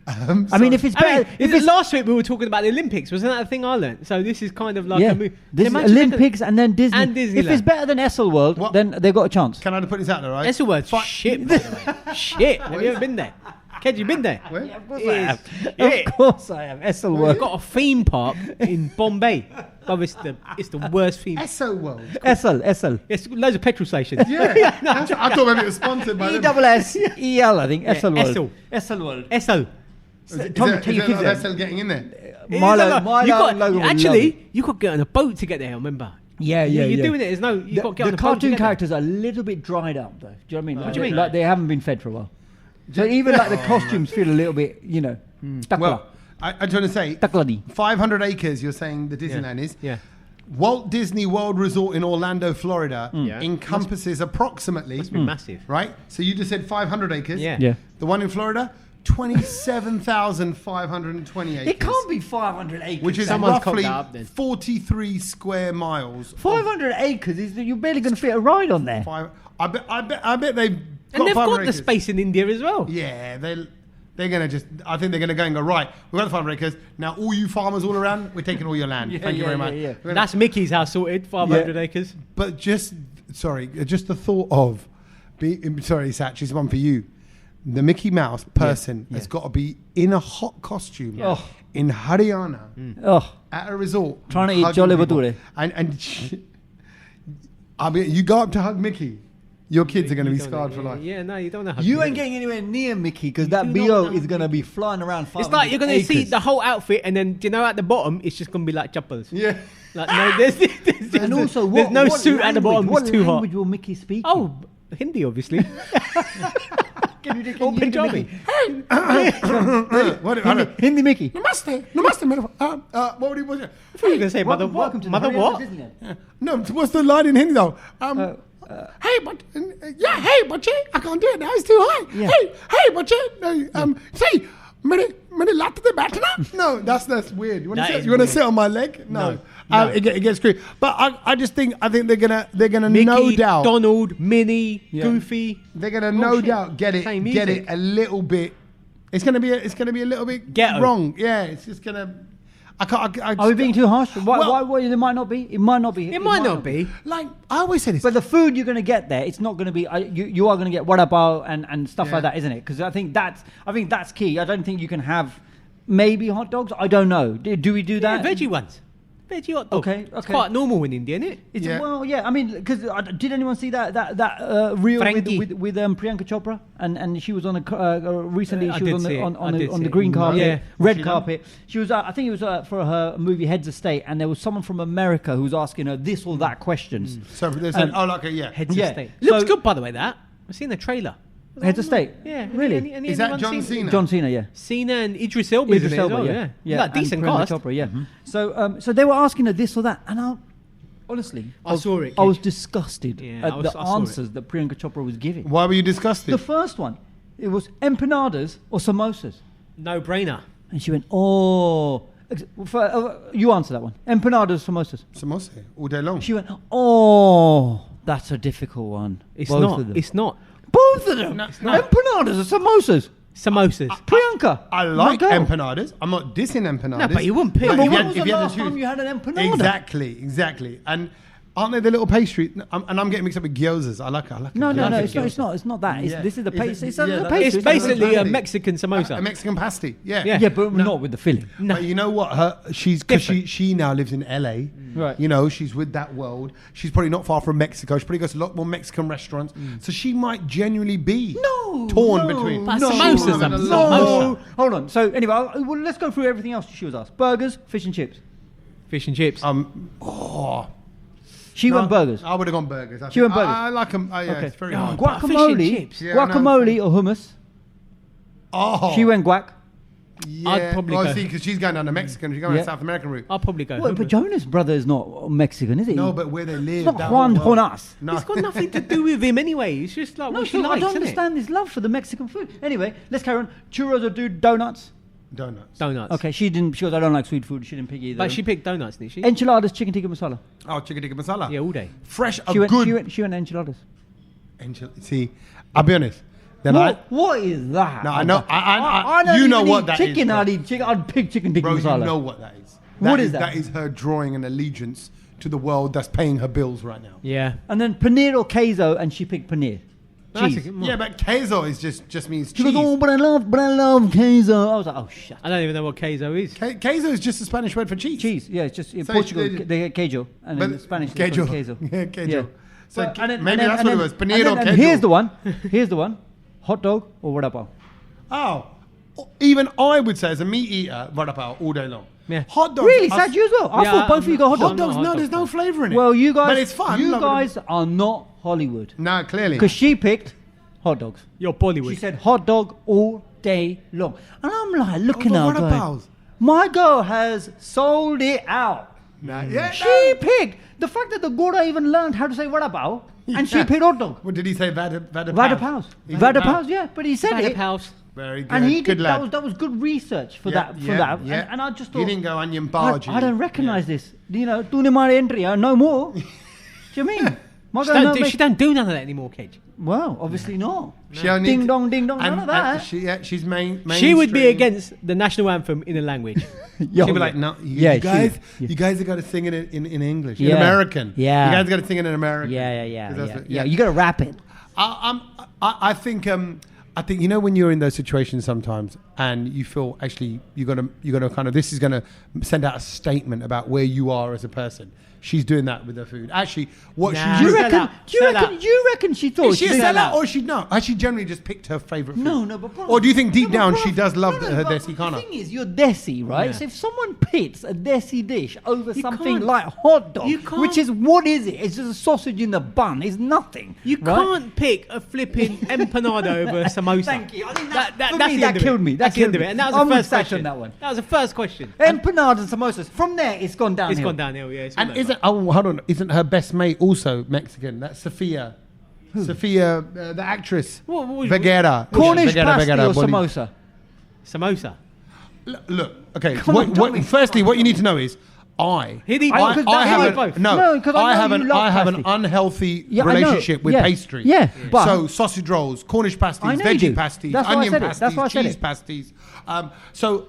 I mean, if it's better... last week we were talking about the Olympics. Wasn't that a thing I learned? So this is kind of like a move. This Olympics and then Disney. And Disneyland. If it's better than Esselworld, then they've got a chance. Can I put this out there, right? Esselworld's shit, by the way. Shit. Have you ever been there? Ked, you been there? Where? Yeah, of course I have. Of course I have. Esselworld. We've got a theme park in Bombay. Oh, it's the worst theme. Esselworld. Essel. It's loads of petrol stations. Yeah. I thought maybe it was sponsored by them. ESSEL, I think. Esselworld. Esselworld. Tommy, tell your kids they're still getting in there. Milo you got to get on a boat to get there, remember? Yeah. You're doing it. You've got to get on a boat. The cartoon characters are a little bit dried up, though. Do you know what I mean? What do you mean? Like they haven't been fed for a while. So even like the costumes feel a little bit, you know, Well, I just want to say, 500 acres, you're saying the Disneyland is. Yeah. Walt Disney World Resort in Orlando, Florida encompasses approximately... Must be massive. Right? So you just said 500 acres. Yeah. The one in Florida, 27,520 acres. It can't be 500 acres. Which is roughly 43 square miles. 500 acres, you're barely going to fit a ride on there. I bet they've And they've got acres. the space in India as well. Yeah, they're going to I think they're going to go and go, right, we've got the 500 acres. Now, all you farmers all around, we're taking all your land. Thank you very much. Yeah. That's Mickey's house sorted, 500 acres. But just the thought of, sorry, Satch, it's one for you. The Mickey Mouse person has got to be in a hot costume in Haryana at a resort. Trying to eat Jolly Bhature. And I mean, you go up to hug Mickey. Your kids are going to be scarred for life. Yeah, no, you don't know how You ain't getting anywhere near Mickey because that BO is going to be flying around 500 It's like you're going to see acres. the whole outfit and then, at the bottom, it's just going to be like chappals. Yeah. Like, no, there's And also, there's no suit at the bottom. It's too hot. What language will Mickey speak? Oh, Hindi, obviously. Punjabi. Hindi Mickey. Namaste, what would he was it? I thought you were going to say mother Welcome to the mother Hurry Up what? to Disneyland. No, what's the line in Hindi though? Hey, but hey, bache, I can't do it now. It's too high. Yeah. Hey, bache, no, say, many latte de batna. No, that's weird. You want to sit on my leg? No. It gets screwed. But I think they're gonna Mickey, no doubt Donald, Minnie, Goofy. they're gonna no doubt get it a little bit. It's gonna be a little bit Ghetto. wrong. Yeah, it's just gonna. Are we being too harsh? Why it might not be? It might not be. It might not be. Like I always say this. But the food you're going to get there, it's not going to be. You are going to get vada pav and stuff like that, isn't it? Because I think that's key. I don't think you can have maybe hot dogs. I don't know. Do we do that? Veggie ones. Veggie hot dog. Okay. It's quite normal in India, isn't it? Well, yeah. I mean, because did anyone see that reel with Priyanka Chopra? And she was on recently. She was on the green carpet, red carpet. She was. I think it was for her movie Heads of State, and there was someone from America who was asking her this or that questions. So there's Heads of State. Looks good, by the way. That I've seen the trailer. Heads of State. Yeah, really. Is that John Cena? John Cena, yeah. Cena and Idris Elba. Yeah. Like, decent cast. Chopra, yeah. Mm-hmm. So they were asking her this or that, and honestly, I saw it. I was disgusted at the answers that Priyanka Chopra was giving. Why were you disgusted? The first one, it was empanadas or samosas. No brainer. And she went, oh. You answer that one. Empanadas, samosas. Samosa all day long. She went, oh, that's a difficult one. It's Both not. of them. It's not. Both of them. No. Empanadas or samosas. Samosas. Priyanka. I like empanadas. I'm not dissing empanadas. No, but you wouldn't pick. When was the last time you had an empanada? Exactly. And aren't they the little pastry? And I'm getting mixed up with gyozas. I like No, it's not that. This is the pastry. It's the pastry. It's basically a Mexican samosa. A Mexican pasty. Yeah. Yeah, but not with the filling. No. But you know what? She now lives in LA. Right. You know, she's with that world. She's probably not far from Mexico. She probably goes to a lot more Mexican restaurants. So she might genuinely be torn between. But samosas. Hold on. So anyway, let's go through everything else she was asked. Burgers, fish and chips. Fish and chips. She went burgers. I would have gone burgers. She went burgers. I like them. Okay. It's very hard. Guacamole or hummus. She went guac. Yeah. I'd probably go. because she's going down the Mexican. She's going down the South American route. I'll probably go. But Jonas' brother is not Mexican, is he? No, but where they live. It's not Juan Jonas. No. It's got nothing to do with him anyway. It's just like what she likes, I don't understand his love for the Mexican food. Anyway, let's carry on. Churros or donuts? Donuts. Okay, she goes, I don't like sweet food. She didn't pick either. But she picked donuts, didn't she? Enchiladas, chicken tikka masala. Oh, chicken tikka masala. Yeah, all day. Fresh, She went enchiladas. See, I'll be honest. What is that? No, I know. I don't you know even what eat that chicken. is. I'd pick chicken tikka masala. You know what that is. What is that? That is her drawing an allegiance to the world that's paying her bills right now. Yeah. And then paneer or queso, and she picked paneer. Cheese. Yeah, but queso is just means she cheese. goes, oh, but I love queso. I was like, oh, shut up. I don't even know what queso is. Queso is just a Spanish word for cheese. Cheese, yeah. It's just in Portugal, they get queijo. And in Spanish, they call it queso. Yeah, queijo. Yeah. So maybe that's what it was. Paneer or queso. Here's the one. Hot dog or vada pav? Oh. Even I would say, as a meat eater, vada pav all day long. Yeah. Hot dogs. Really? Sad you as well? I thought both of you got hot dogs. Hot dogs, no, there's no flavour in it. Well, you guys... But it's fun. You guys are not Hollywood. No, clearly. Because she picked hot dogs. You're Bollywood. She said hot dog all day long. And I'm like, looking at her going, pavs. my girl has sold it out. She picked... The fact that the Gora even learned how to say vada pav, and she picked hot dog. What did he say? Vada pavs. Vada pavs, yeah. But he said Vada it. pavs. Very good. And he good did, lad. that was good research for that. Yeah. And I just thought... He didn't go onion barge. I don't recognise this. You know, tune mare entry, no more. Do you mean? She don't do none of that anymore, Cage. Well, obviously not. No. Ding dong, none of that. She's She would be against the national anthem in a language. She'd be like, no, you guys have got to sing it in English, in American. Yeah. You guys got to sing it in American. Yeah. You got to rap it. I think you know when you're in those situations sometimes, and you feel actually you're gonna kind of, this is gonna send out a statement about where you are as a person. She's doing that with her food. Actually, what do you reckon she thought is she a sellout, or she no? She generally just picked her favorite food. No, but bro, or do you think deep down she does love her desi kana? The thing is, you're desi, right? So if someone pits a desi dish over something like hot dog, which is what is it? It's just a sausage in the bun. It's nothing. You can't pick a flipping empanada over a samosa. Thank you. I think that killed me. That's the end of it. And that was the first question. That one. That was the first question. Empanadas and samosas. From there, it's gone downhill. It's gone downhill. Yeah. And hold on, isn't her best mate also Mexican? That's Sophia. Sophia, the actress. Vergara. Cornish pasty or samosa? Samosa. Look, okay. Firstly, what you need to know is I have an unhealthy relationship with pastry. Yeah. So sausage rolls, Cornish pasties, veggie pasties, onion pasties, cheese pasties. So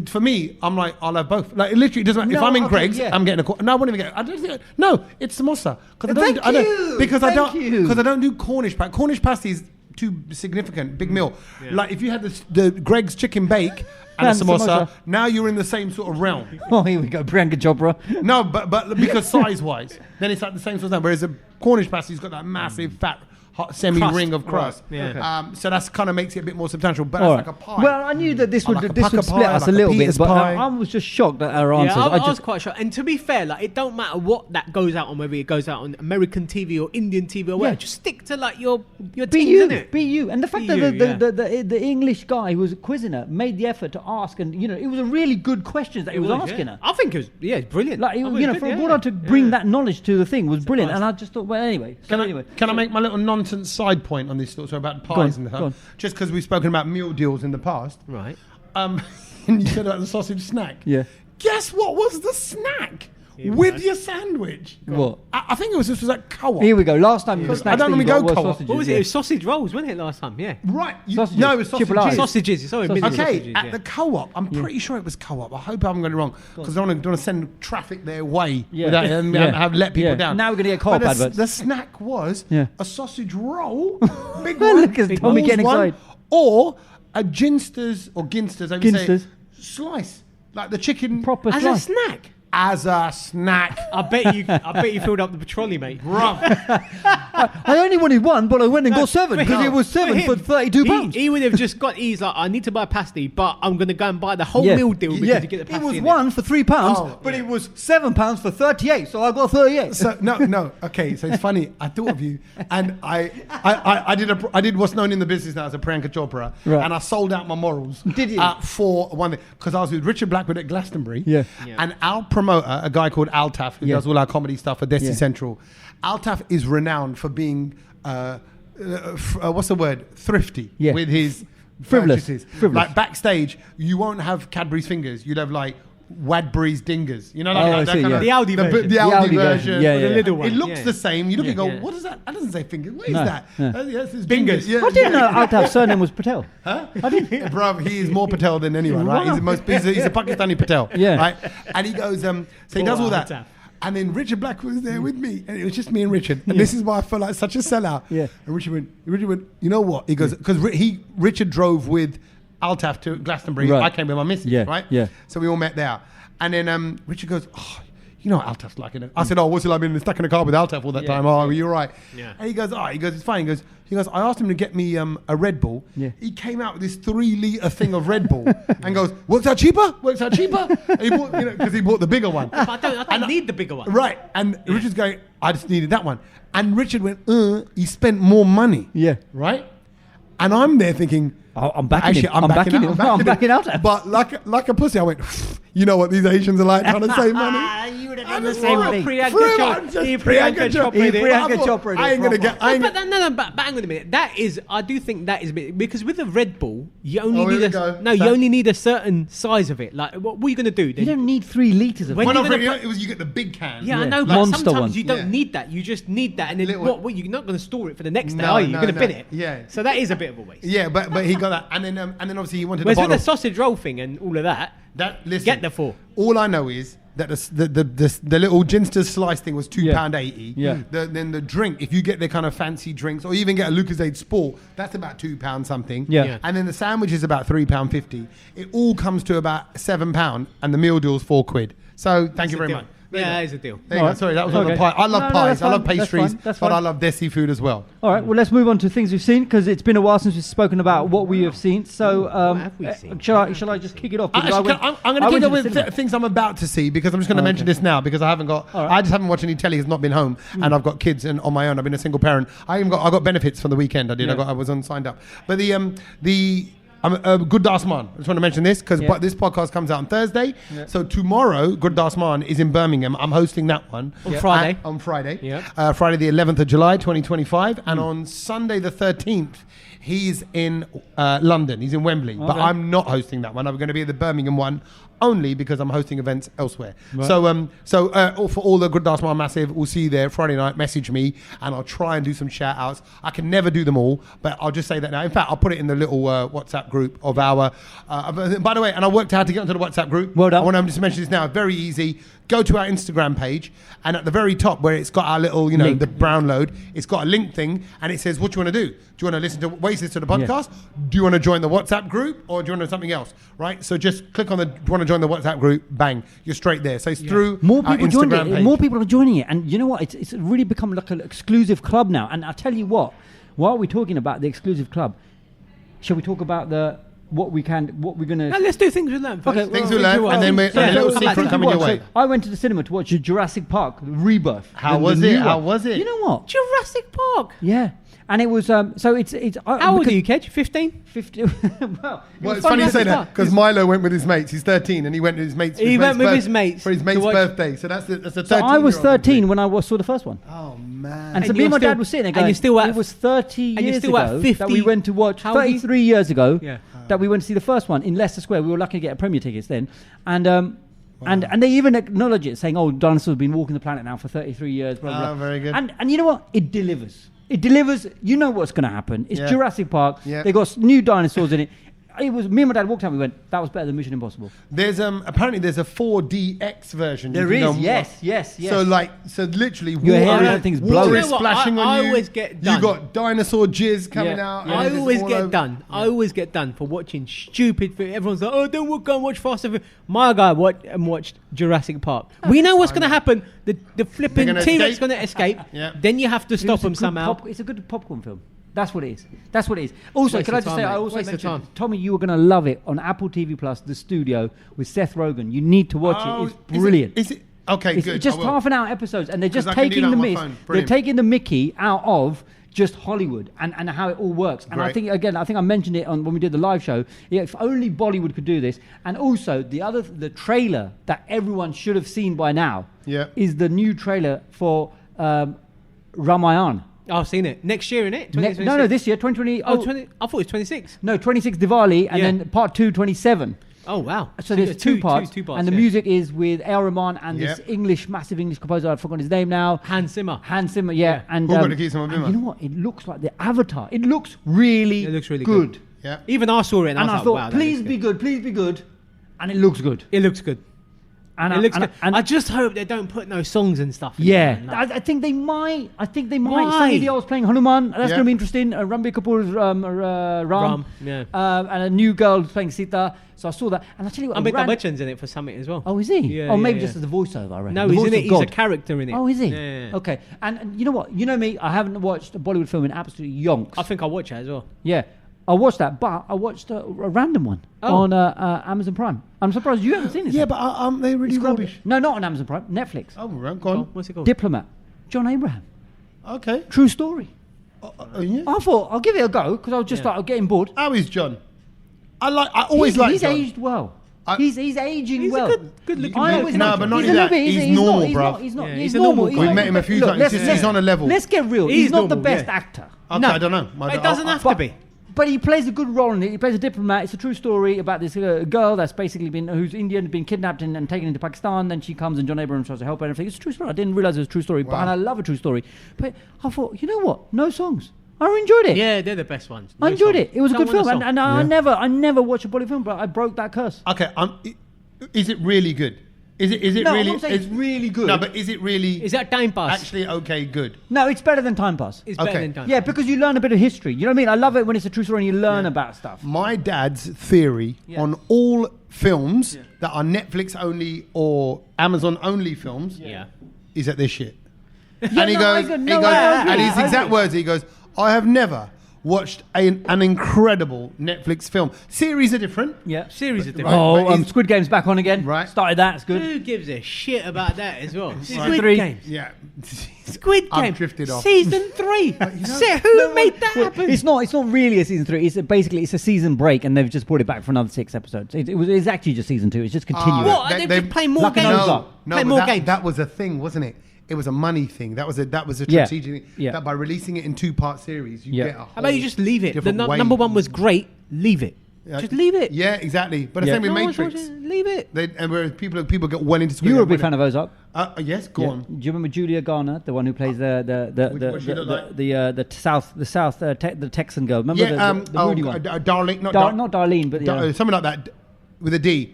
for me, I'm like, I'll have both. Like, it literally doesn't matter. If I'm in Greg's, I'm getting a. No, I won't even get. I don't think. No, it's samosa because I don't do Cornish pasties. Cornish pasties too significant, big meal. Yeah. Like if you had the Greg's chicken bake and a samosa, now you're in the same sort of realm. Oh, here we go, Priyanka Chopra. No, but because size wise, then it's like the same sort of thing. Whereas a Cornish pasty's got that massive fat hot semi-ring of crust. Right. Yeah. So that's kind of makes it a bit more substantial, but it's like a pie. Well, I knew that this would split us a little bit, but I was just shocked at our answers. I was quite shocked. And to be fair, like, it don't matter what that goes out on, whether it goes out on American TV or Indian TV or whatever. Just stick to like your teams, innit? Be you. And the fact that the English guy who was quizzing her made the effort to ask, and it was a really good question that he was asking her. I think it was brilliant. Like for Gordon to bring that knowledge to the thing was brilliant. And I just thought, well, anyway. Can I make my little nonsense side point on this thought about pies and stuff? Just because we've spoken about meal deals in the past, right? And you said about the sausage snack. Yeah. Guess what was the snack with your sandwich? What? I think this was at Co-op. Here we go. Last time you were I don't normally go Co-op. What was it? It was sausage rolls, wasn't it, last time? Yeah. Right. Sausages. No, it was sausages. Sausages. Sorry, okay, at the Co-op. I'm pretty sure it was Co-op. I hope I haven't got it wrong because I don't want to send traffic their way without have let people down. Now we're going to get Co-op adverts. The snack was a sausage roll, big one. Look at Tommy getting excited. Or a ginsters or ginsters, I would say, slice, like the chicken proper as slice. A snack. As a snack. I bet you filled up the trolley, mate. Bruv. I only wanted one, but I went and got 7 because it was 7 for £32. He would have just got. He's like, I need to buy a pasty, but I'm going to go and buy the whole meal deal because you get the pasty. It was one for £3, but it was £7 for 38, so I got 38. So no. Okay, so it's funny. I thought of you, and I did what's known in the business now as a Priyanka Chopra, and I sold out my morals. Did you? For one thing, because I was with Richard Blackwood at Glastonbury, and our promoter, a guy called Altaf, who does all our comedy stuff for Desi Central. Altaf is renowned for being what's the word? Thrifty with his frivolous. Like backstage, you won't have Cadbury's fingers. You'd have like Wadbury's dingers. You know, like that kind of the Aldi version. The Aldi version. The little one. It looks the same. You look and go, what is that? That doesn't say fingers. What is that? Yes, it's fingers. I didn't know Altaf's surname was Patel. Huh? I didn't. Bruv, he is more Patel than anyone, right? He's a Pakistani Patel. Yeah. Right? And he goes, so he does all that. And then Richard Black was there with me, and it was just me and Richard. And this is why I felt like such a sellout. Yeah. And Richard went, you know what? He goes, because Richard drove with Altaf to Glastonbury. Right. I came with my missus, right? Yeah. So we all met there. And then Richard goes, you know what Altaf's like, innit? I said, what's it like being stuck in a car with Altaf all that time? Oh, you're right. Yeah. And he goes, it's fine. He goes, I asked him to get me a Red Bull. Yeah. He came out with this 3-litre thing of Red Bull and goes, works out cheaper? And he bought, because he bought the bigger one. But I don't need the bigger one. Right. And Richard's going, I just needed that one. And Richard went, he spent more money. Yeah. Right? And I'm there thinking, I'm backing him. I'm backing out. But like a pussy, I went, you know what these Asians are like, trying to save money. You would have done the same thing. Priyanka Chopra. I ain't going to get... But hang on a minute. I do think that is a bit... Because with a Red Bull, you only need a certain size of it. Like, what are you going to do? You don't need 3 litres of it. You get the big can. Yeah, I know, but sometimes you don't need that. You just need that. And then what? You're not going to store it for the next day, are you? You're going to bin it. Yeah. So that is a bit of a waste. Yeah, but he got that. And then obviously he wanted the bottle. With the sausage roll thing and all of that, Listen, Get the 4. All I know is that the little ginster slice thing was £2.80. Yeah. Then the drink, if you get the kind of fancy drinks, or even get a Lucozade Sport, that's about £2 something. Yeah. And then the sandwich is about £3.50. It all comes to about £7, and the meal deal's £4. So thank you very much. Yeah, that is a deal. There you go. Sorry, that was on the pie. I love pies. I love pastries, that's fine. but I love desi food as well. All right, well, let's move on to things we've seen, because it's been a while since we've spoken about what we have seen. So, what have we seen? Shall I just kick it off? I'm going to kick it with things I'm about to see, because I'm just going to mention this now, because I haven't got. Right. I just haven't watched any telly. Has not been home, and I've got kids and on my own. I've been a single parent. I got benefits from the weekend. I did. Yeah. I was signed up. But Good Das Man. I just want to mention this because this podcast comes out on Thursday. Yeah. So tomorrow, Good Das Man is in Birmingham. I'm hosting that one. Friday. On Friday. Yeah. Friday the 11th of July, 2025. And on Sunday the 13th, he's in London. He's in Wembley. Okay. But I'm not hosting that one. I'm going to be at the Birmingham one only because I'm hosting events elsewhere. Right. So for all the Good Das Man Massive, we'll see you there Friday night. Message me and I'll try and do some shout outs. I can never do them all, but I'll just say that now. In fact, I'll put it in the little WhatsApp group of our... by the way, and I worked out how to get onto the WhatsApp group. Well done. I want to just mention this now. Very easy. Go to our Instagram page, and at the very top where it's got our little, link. The brown load, it's got a link thing, and it says, what do you want to do? Do you want to listen to the podcast? Yeah. Do you want to join the WhatsApp group, or do you want to do something else? Right? So just click on do you want to join the WhatsApp group? Bang. You're straight there. So it's through more people joined it. Page. More people are joining it. And you know what? It's really become like an exclusive club now. And I'll tell you what, while we're talking about the exclusive club, shall we talk about what we're going to... No, let's do things we learn first. Okay, things we learn, and then a little secret coming your way. So I went to the cinema to watch Jurassic Park, Rebirth. How was it? You know what? Jurassic Park. Yeah. And it was, so it's... How old are you, Kedge? 15? 15. Well, it's funny you say that, because Milo went with his mates. He's 13, and he went with his mates. For his mate's birthday. So that's a 13. So I was 13 when I saw the first one. Oh, man. And so me and my dad were sitting there going, it was 30 years ago that we went to watch, 33 years ago, that we went to see the first one in Leicester Square. We were lucky to get a Premier tickets then. And and they even acknowledge it, saying, dinosaurs have been walking the planet now for 33 years. Blah, blah. Very good. And you know what? It delivers. It delivers. You know what's going to happen. It's Jurassic Park. Yeah. They got new dinosaurs in it. It was me and my dad walked out. We went, that was better than Mission Impossible. There's apparently there's a 4DX version. There is, yes. So literally, your hair and everything's blowing. Water is splashing on you. I always get done. You got dinosaur jizz coming out. I always get done. I always get done for watching stupid food. Everyone's like, don't go and watch Fast and Furious. My guy watched Jurassic Park. We know what's going to happen. The flipping T-Rex is going to escape. Then you have to stop them somehow. It's a good popcorn film. That's what it is. Also, can I just say, I also mentioned, Tommy, you were going to love it on Apple TV Plus, The Studio with Seth Rogen. You need to watch it. It's brilliant. Is it? Okay, good. It's just half an hour episodes, and they're just taking the Mickey out of just Hollywood and how it all works. And I think I mentioned it when we did the live show. If only Bollywood could do this. And also the trailer that everyone should have seen by now is the new trailer for Ramayan. I've seen it. Next year, innit? No, this year, 2020. I thought it was 26. No, 26 Diwali, and then part 2, 27. Oh, wow. So there's two parts. And the music is with A.R. Rahman and this massive English composer, I've forgotten his name now. Hans Zimmer, yeah. And you know what? It looks like the Avatar. It looks really good. Yeah. Even I saw it and I thought, wow, please be good. And it looks good. It looks good. And I just hope they don't put no songs and stuff. I think they might. Why? Sunny Deol's playing Hanuman. That's going to be interesting. Ranbir Kapoor's Ram. And a new girl playing Sita. So I saw that. And I tell you what, Amitabh Bachchan's in it for something as well. Oh, is he? Yeah, maybe just as a voiceover, I reckon. No, he's in it. He's a character in it. Oh, is he? Yeah. Okay. And you know what? You know me. I haven't watched a Bollywood film in absolutely yonks. I think I'll watch it as well. Yeah. I watched that, but I watched a random one on Amazon Prime. I'm surprised you haven't seen it. Yeah, but they're really rubbish. No, not on Amazon Prime. Netflix. Oh, right, go on. What's it called? Diplomat. John Abraham. Okay. True story. Yeah. I thought I'll give it a go because I was just getting bored. How is John? I always like. He's John. aged well. He's aging well. He's a good looking. No, but not only that. He's normal, bro. He's normal. We've met him a few times. He's on a level. Let's get real. He's not the best actor. Okay, I don't know. It doesn't have to be. But he plays a good role in it. He plays a diplomat. It's a true story about this girl that's basically who's Indian, been kidnapped and taken into Pakistan. Then she comes and John Abraham tries to help her and everything. It's a true story. I didn't realize it was a true story, but and I love a true story. But I thought, you know what? No songs. I enjoyed it. Yeah, they're the best ones. I enjoyed it. It was a good film, and I never watch a Bollywood film, but I broke that curse. Okay, Is it really good? Is it No, really? I'm not saying it's really good. No, but is it really? Is that Time Pass? Actually, okay, good. No, it's better than Time Pass. It's better Okay. than Time Yeah, Pass. because you learn a bit of history. You know what I mean? I love it when it's a true story and you learn about stuff. My dad's theory on all films that are Netflix only or Amazon only films is that they're shit. And he goes, and his exact words, he goes, I have never watched an incredible Netflix film. Series are different. Yeah. Series are different. Oh, Squid Game's back on again. Right. Started that. It's good. Who gives a shit about that as well? Season Squid 3. Games. Yeah. Squid I've Game. drifted off. Season 3. Who made that happen? It's not really a season 3. It's a season break, and they've just brought it back for another 6 episodes. It's actually just season 2. It's just continuing. What? They've just played more Like an games. Ozark. No, Play but more games. that was a thing, wasn't it? It was a money thing. That was a Yeah. strategic thing. Yeah. That by releasing it in 2-part series, you get a whole How about you just leave it? The different way. number one was great. Leave it. Just leave it. Yeah, exactly. But the Yeah. same with No one's Matrix. watching it. Leave it. And whereas people get well into Squid You were a Game, big fan of Ozark. Yes, go on. Do you remember Julia Garner, the one who plays What she look like? the Texan girl? Remember the moody one? Darlene, Not Darlene, but something like that with a D.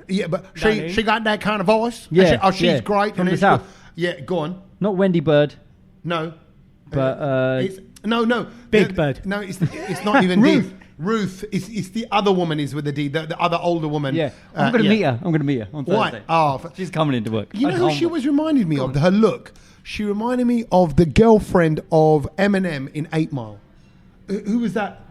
Yeah, but Darlene. she got that kind of voice. Yeah, She's great. from and the it's South. good. Yeah, go on. not Wendy Bird, No, but it's no Big Bird. No, it's not even Ruth. D. Ruth. It's the other woman is with the D. The other older woman. yeah, I'm going to meet her. I'm going to meet her on Why? Thursday. Oh, She's coming into work. you know who she was reminded me of? Her look. She reminded me of the girlfriend of Eminem in 8 Mile. Who was that?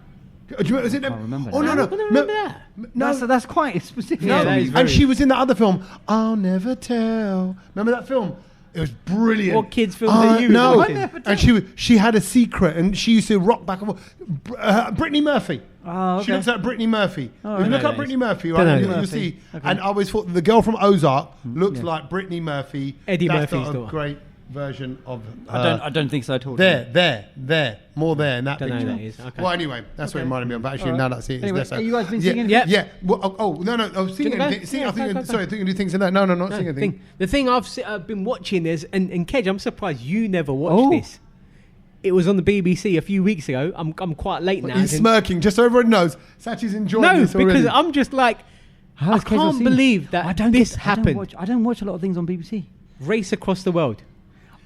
Do you remember? Was it I can't remember Oh that. no, I don't remember that. No, That's quite specific. Yeah, that is very- and she was in that other film. I'll never tell. Remember that film? It was brilliant. What kids' films are you No, watching? and she had a secret, and she used to rock back and forth. Brittany Murphy. Oh, She okay. looks like Brittany Murphy. Oh, If you I look know up that Brittany is. Murphy, Don't know right? that You'll is. see. Okay. And I always thought the girl from Ozark looks like Brittany Murphy. Eddie That's Murphy's not a daughter. great version of I don't think so at all. there, more there in that Don't know picture. who that is. Okay. Well, anyway, that's what it reminded me of. But actually, All now right. that I see it, Anyway, it's there. have you guys been yeah, singing? Yeah. Yeah. Well, no. I was singing. go? Sing, Yeah, I think. go. Sorry, I think you do things in that. No, not No, singing anything. the thing I've been watching is, and Kedge, I'm surprised you never watched Oh. this. It was on the BBC a few weeks ago. I'm quite late now. He's smirking just so everyone knows. Sachi's enjoying No, this already. because I'm just like, How I has Kate not can't seen it? believe that this happened. I don't watch a lot of things on BBC. Race across the world.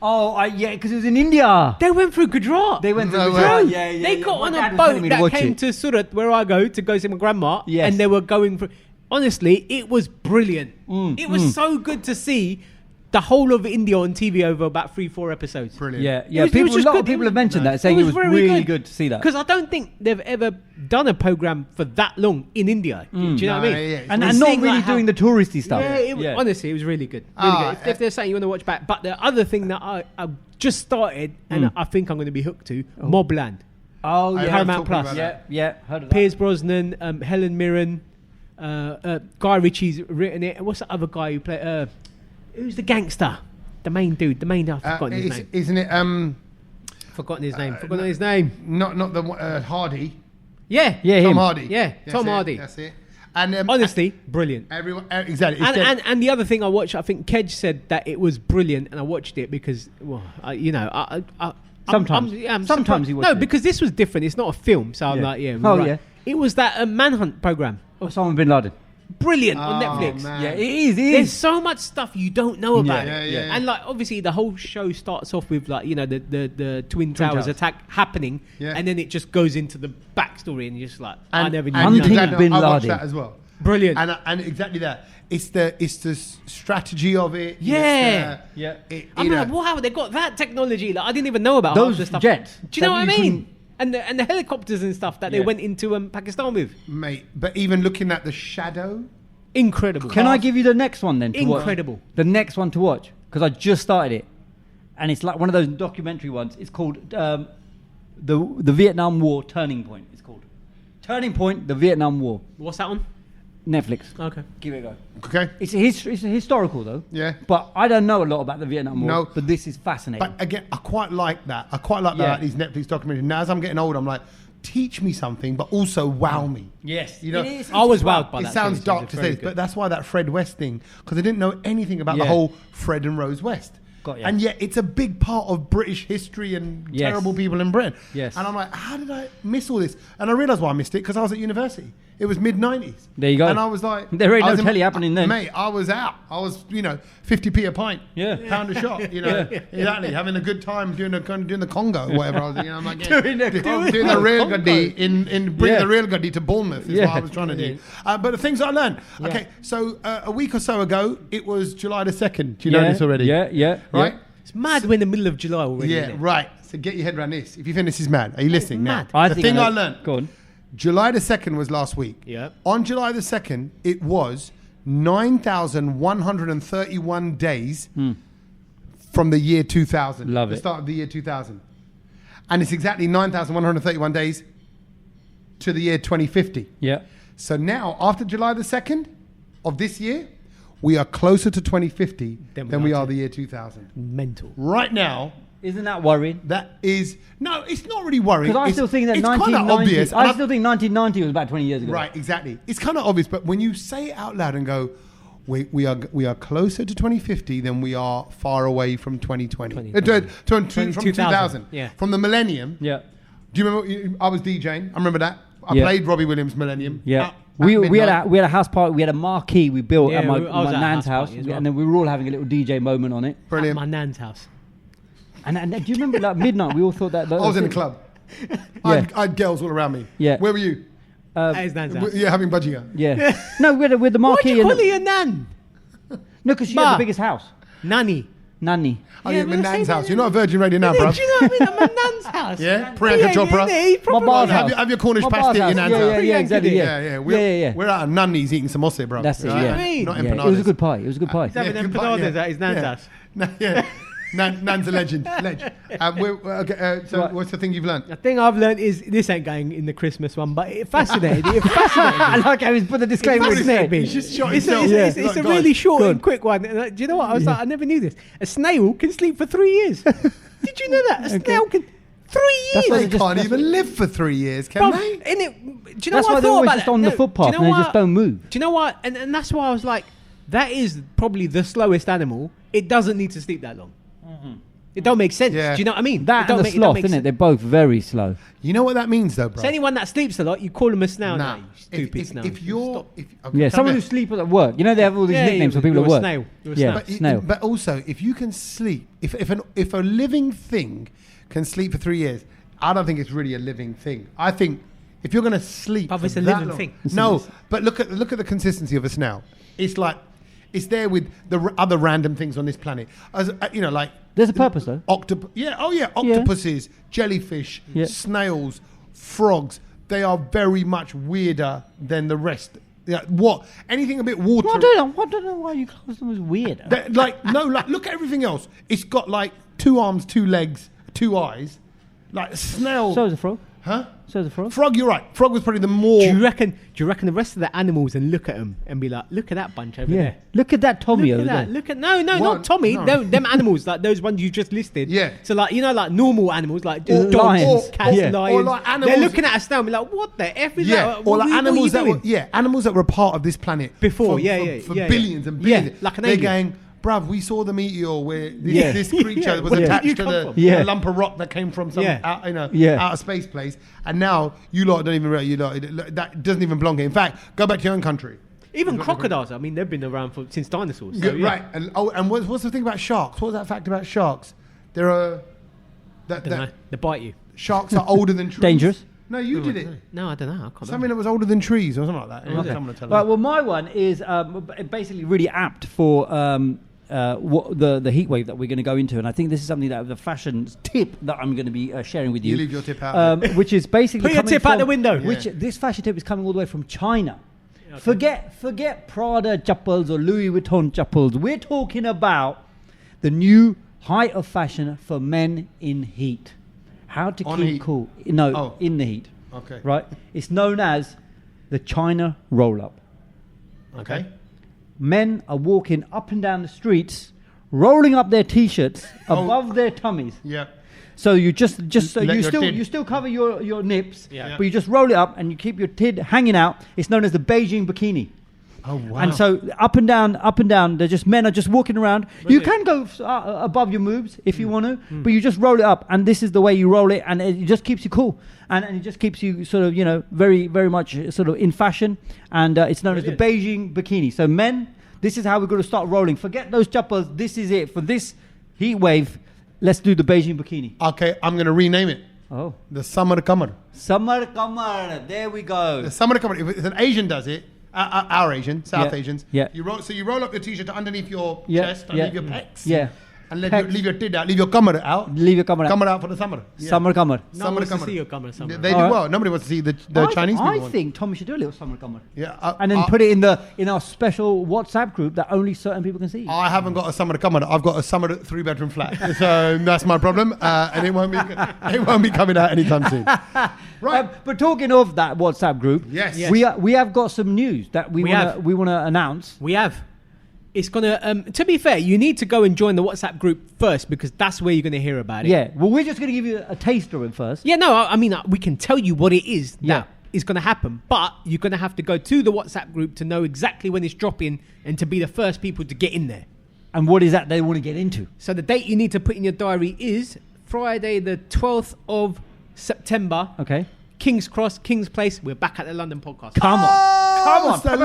Oh, yeah, because it was in India. They went through Gujarat. They went to No Gujarat. way. Yeah, They got My on dad a was telling boat me to that watch came it. to Surat, where I go to see my grandma, Yes. and they were going through. Honestly, it was brilliant. It was so good to see the whole of India on TV over about 3-4 episodes. Brilliant. Yeah, It was a just lot good. of people have mentioned No. that, saying it was very really good to see that. Because I don't think they've ever done a program for that long in India. Do you know what I mean? No, yeah, And And not seeing really like how- doing the touristy stuff. Yeah, honestly, it was really good. Really Ah, good. If there's something you want to watch back. But the other thing that I just started, and I think I'm going to be hooked to, Mobland. Oh, I yeah. heard Paramount talking Plus. about Yeah, that. yeah. Heard of that. Piers Brosnan, Helen Mirren, Guy Ritchie's written it. And what's the other guy who played? Who's the gangster? The main dude. I've forgotten his name. Isn't it? Forgotten his name. Not the Hardy. Yeah. Yeah, Tom him. Hardy. Yeah, That's Tom it, Hardy. That's it. And Honestly, brilliant. everyone exactly. It's dead. And the other thing I watched, I think Kedge said that it was brilliant, and I watched it because, well, Sometimes. I'm Sometimes surprised. you watch No, it. because this was different. It's not a film, so I'm Yeah. like, yeah. Oh, right. yeah. It was that Manhunt program. Osama bin Laden. Brilliant on Oh, Netflix. man. Yeah, it is. There's so much stuff you don't know about Yeah, it. yeah. And like obviously the whole show starts off with like, the Twin Towers Towers. attack happening, Yeah. and then it just goes into the backstory and you're just like, And, I never knew and that. Hunting exactly, bin I watched Laden. that as well. Brilliant. And exactly that. It's the strategy of it. Yeah. Yeah. I'm like, wow, they got that technology. Like I didn't even know about Those half the stuff. jets Do you know that what I you mean? And the helicopters and stuff that they Yeah. went into Pakistan with. Mate, but even looking at the shadow. Incredible. Can I give you the next one then? To Incredible. Watch? The next one to watch, because I just started it, and it's like one of those documentary ones. It's called the Vietnam War Turning Point. It's called Turning Point: The Vietnam War. What's that on? Netflix. Okay. Give it a go. Okay. It's a historical though. Yeah. But I don't know a lot about the Vietnam War. No. But this is fascinating. But again, I quite like that. I quite like Yeah. that, these Netflix documentaries. Now, as I'm getting older, I'm like, teach me something, but also wow me. yes, You know, It is. I was wowed by it that. sounds series. dark It's to very say this, good. but that's why that Fred West thing, because I didn't know anything about the Yeah. whole Fred and Rose West. Got ya. And yet it's a big part of British history and Yes. terrible people in Britain. Yes. And I'm like, how did I miss all this? And I realised why I missed it, because I was at university. it was mid-90s. There you go. And I was like... There ain't no telly happening then. Mate, I was out. I was, 50p a pint. Yeah. Pound a shot, Exactly. Having a good time doing the Congo or whatever. I was I'm like, doing the real Gandhi bring the real Gandhi to Bournemouth is what I was trying to do. But the things I learned. Yeah. Okay, so a week or so ago, it was July the 2nd. Do you know this already? Yeah. Right? Yeah. It's mad we're in the middle of July already. Yeah, right. So get your head around this. If you think this is mad, are you listening now? I learned. Go on. July the 2nd was last week. Yeah. On July the 2nd, it was 9,131 days from the year 2000. Love it. The start of the year 2000. And it's exactly 9,131 days to the year 2050. Yeah. So now, after July the 2nd of this year, we are closer to 2050 than we are the year 2000. Mental. Right now... Isn't that worrying? That is... No, it's not really worrying. Because I still think that 1990... I still think 1990 was about 20 years ago. Right, exactly. It's kind of obvious, but when you say it out loud and go, we are closer to 2050 than we are far away from 2020. From 2000. Yeah. From the millennium. Yeah. Do you remember... I was DJing. I remember that. I played Robbie Williams' Millennium. Yeah. We had a house party. We had a marquee we built at my nan's house, and then we were all having a little DJ moment on it. Brilliant. At my nan's house. And do you remember like midnight? We all thought that. I was in a club. I had girls all around me. Yeah. Where were you? At his nan's house. Yeah, having budgie. Yeah. No, with the marquee. Why'd you call it your nan? No, because she had the biggest house. Nanny. Nanny. Oh, yeah, my nan's house. You're not a Virgin Radio now, bro. Do you know what I mean? At my nan's house. Yeah? Priyanka Chopra. My bar's house. Have your Cornish pasty at your nan's house. Yeah, exactly. Yeah. We're out of Nanny's eating samosa, bro. That's it, yeah. Not It empanadas. was a good pie. He's having empanadas at his nan's house. Yeah. Nan's a legend. So what's the thing you've learned? The thing I've learned is this ain't going in the Christmas one, but it fascinated me. I like how he's put the disclaimer in there. He's just shot It's a really short and quick one. Do you know what? I was like, I never knew this. A snail can sleep for 3 years. Did you know that? A snail can... 3 years. They can't even live for 3 years, can they? Do you know That's what why I they're thought always about just that? on the footpath and they just don't move. Do you know what? And that's why I was like, that is probably the slowest animal. It doesn't need to sleep that long. It don't make sense. Yeah. Do you know what I mean? That and the sloth, isn't it? They're both very slow. You know what that means, though, bro? So anyone that sleeps a lot, you call them a snail. Nah. No, you stupid snail. Someone who sleeps at work. You know they have all these nicknames for people at work. Snail. You're a snail. Snail. But also, if you can sleep, if a living thing can sleep for 3 years, I don't think it's really a living thing. I think if you're going to sleep, it's a living thing. No, but look at the consistency of a snail. It's like it's there with the other random things on this planet. As like there's a purpose though. Octopuses, jellyfish, snails, frogs. They are very much weirder than the rest. Yeah, anything a bit water. Well, I don't know why you class them as weird. Look at everything else. It's got like 2 arms, 2 legs, 2 eyes. Like a snail. So is a frog. Huh? So is a frog. Frog, you're right. Frog was probably the more... Do you reckon the rest of the animals and look at them and be like, look at that bunch over there. Look at that Tommy over there. Not Tommy. No, them animals, like those ones you just listed. Yeah. So like, like normal animals, like dogs, cats, lions. Or like animals. They're looking at a snail and be like, what the F is that? Or like animals animals that were part of this planet before, for billions and billions. Yeah, like an They're alien. going... Bruv, we saw the meteor where this creature was attached to a lump of rock that came from some outer space place, and now you lot don't even realize that doesn't even belong here. In fact, go back to your own country. Even crocodiles, I mean, they've been around since dinosaurs. So, right, and what's the thing about sharks? What was that fact about sharks? There are they bite you. Sharks are older than trees. Dangerous. No, you did it. No, I don't know. I can't something that was older than trees or something like that. Okay. Right, well, my one is basically really apt for the heat wave that we're going to go into, and I think this is something that the fashion tip that I'm going to be sharing with you. You leave your tip out, which is basically put your tip out the window. This fashion tip is coming all the way from China. Okay. Forget Prada chappals or Louis Vuitton chappals. We're talking about the new height of fashion for men in heat. How to keep cool? No, in the heat. Okay. Right. It's known as the China roll-up. Okay. Men are walking up and down the streets, rolling up their t-shirts above their tummies. Yeah. So you you still cover your nips, but you just roll it up and you keep your tid hanging out. It's known as the Beijing bikini. Oh, wow. And so up and down. They're just men are just walking around. You can go above your moves if you want to, but you just roll it up, and this is the way you roll it, and it just keeps you cool, and it just keeps you sort of, very, very much sort of in fashion, and it's known as the Beijing bikini. So men, this is how we're going to start rolling. Forget those chappers. This is it for this heat wave. Let's do the Beijing bikini. Okay, I'm going to rename it. Oh, the Summer Kamar. Summer Kamar. There we go. The Summer Kamar. If an Asian does it, our Asian, South Asians. Yeah. You roll up your t-shirt underneath your chest, underneath your pecs. Yeah. And leave your tid out, leave your kamar out. Leave your kamar out. Kamar out for the summer. Yeah. Summer kamar. No one wants to see your kamar summer. They do well. Nobody wants to see the Chinese people. I think Tommy should do a little summer kamar. Yeah. And then put it in our special WhatsApp group that only certain people can see. I haven't got a summer kamar. I've got a summer 3-bedroom flat. So that's my problem. And it won't be coming out anytime soon. Right. But talking of that WhatsApp group, yes. we have got some news that we want to announce. We have. It's gonna. To be fair, you need to go and join the WhatsApp group first because that's where you're gonna hear about it. Yeah. Well, we're just gonna give you a taster of it first. Yeah. No. I mean, we can tell you what it is that is gonna happen, but you're gonna have to go to the WhatsApp group to know exactly when it's dropping and to be the first people to get in there. And what is that they want to get into? So the date you need to put in your diary is Friday, the 12th of September. Okay. King's Cross, King's Place. We're back at the London Podcast. Come on. So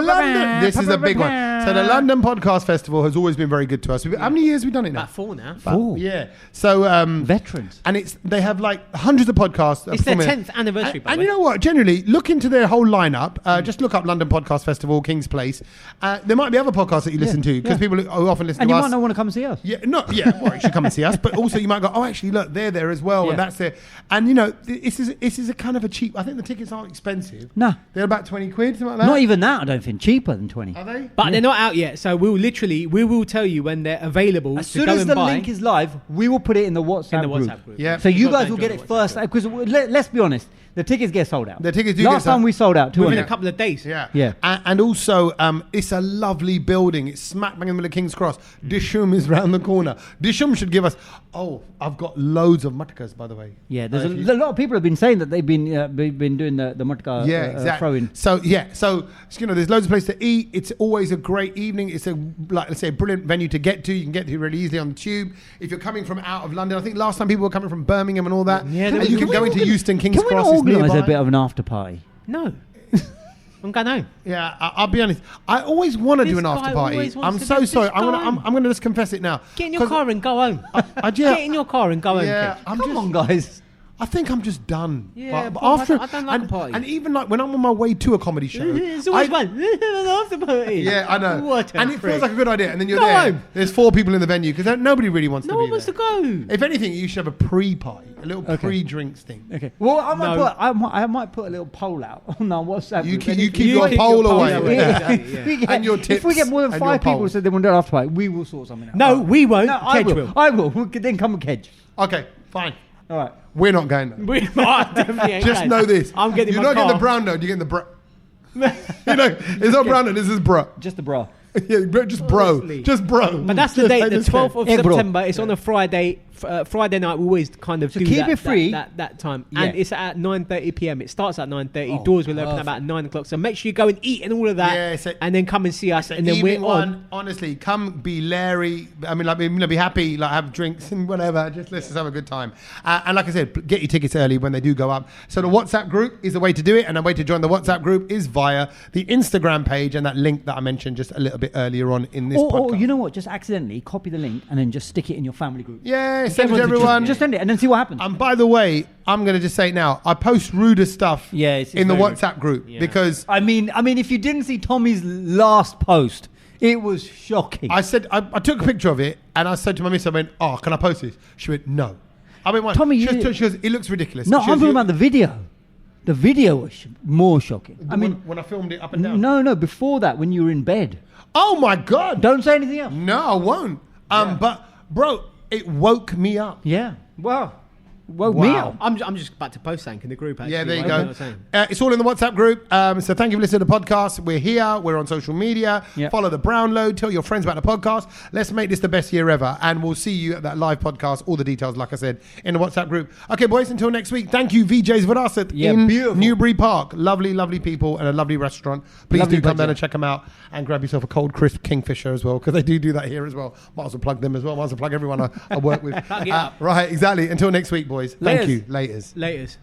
this is a big one. So the London Podcast Festival has always been very good to us. How many years have we done it now? About 4 now. 4. Yeah. So veterans. And they have like hundreds of podcasts. It's their 10th anniversary. And you know what? Generally, look into their whole lineup. Just look up London Podcast Festival, King's Place. There might be other podcasts that you listen to because people who often listen and to us. And you might not want to come and see us. Well, you should come and see us. But also you might go, oh, actually, look, they're there as well, and that's there. And this is a kind of a cheap. I think the tickets aren't expensive. No, they're about 20 quid, something like that. Not even that. I don't think cheaper than 20. Are they? But they're not out yet, so we will tell you when they're available. As soon as the link is live, we will put it in the WhatsApp group. Yeah. So you guys will get it first, because let's be honest, the tickets get sold out. The tickets do Last time we sold out within a couple of days. Yeah. And also, it's a lovely building. It's smack bang in the middle of King's Cross. Dishum is round the corner. Dishum should give us. Oh, I've got loads of matkas, by the way. Yeah, there's a lot of people have been saying that they've been doing the matka throwing. So there's loads of places to eat. It's always a great evening. It's a brilliant venue to get to. You can get to really easily on the tube. If you're coming from out of London, I think last time people were coming from Birmingham and all that. Yeah, and you can go into Euston, King's Cross. Organise a bit of an after party. No. I'm going home. Yeah, I'll be honest. I always want to do an after party. I'm so sorry. I'm gonna just confess it now. Get in your car and go home. Get in your car and go home. Yeah, come on, guys. I think I'm just done. Yeah, but after I don't like a party. And even like when I'm on my way to a comedy show, it's always fun. An after party. Yeah, I know. And it feels like a good idea. And then you're there. Home. There's 4 people in the venue because nobody really wants to be there. No one wants to go. If anything, you should have a pre-party, a little pre-drinks thing. Okay. Well, I might put a little poll out on our WhatsApp. You keep your poll away. And your tips. If we get more than 5 people who said they want to do an after party, we will sort something out. No, we won't. No, Kedge will. I will. Then come with Kedge. Okay, fine. All right. We're not going there. We definitely ain't Just going. know this. I'm getting You're my not getting car. the brown note. You're getting the bra. It's not brown note. This is bra. Just the bra. Yeah, just bro. Honestly. Just bro. But that's the date, the 12th of bro. September. It's on a Friday. Friday night, we always kind of do keep that, it free. that time. Yeah. And it's at 9:30 p.m. It starts at 9:30. Oh, Doors will open about 9 o'clock. So make sure you go and eat and all of that. Yeah, and then come and see us. And then we're on. Honestly, come be Larry. I mean, be happy, like have drinks and whatever. Let's just have a good time. And like I said, get your tickets early when they do go up. So the WhatsApp group is the way to do it. And the way to join the WhatsApp group is via the Instagram page and that link that I mentioned just a little bit earlier on in this podcast. Or you know what? Just accidentally copy the link and then just stick it in your family group. Yeah, send it to everyone. Just send it and then see what happens. And by the way, I'm going to just say it now, I post ruder stuff in the WhatsApp group because... I mean, if you didn't see Tommy's last post, it was shocking. I said, I took a picture of it and I said to my miss, I went, oh, can I post this? She went, no. I went, why? Tommy, she goes, it looks ridiculous. No, I'm talking about the video. The video was more shocking. When I filmed it up and down? No, before that, when you were in bed. Oh my God. Don't say anything else. No, I won't. But, bro, it woke me up. Yeah. Well, woke me up. I'm just about to post something in the group, actually. Yeah, there you go. It's all in the WhatsApp group. So thank you for listening to the podcast. We're here. We're on social media. Yep. Follow the Brownload. Tell your friends about the podcast. Let's make this the best year ever. And we'll see you at that live podcast. All the details, like I said, in the WhatsApp group. Okay, boys, until next week. Thank you, Vijays Virasat in Newbury Park. Lovely, lovely people and a lovely restaurant. Please do come down and check them out and grab yourself a cold, crisp Kingfisher as well, because they do that here as well. Might as well plug them as well. Might as well plug everyone I work with. Right, exactly. Until next week, boys. Thank you. Laters.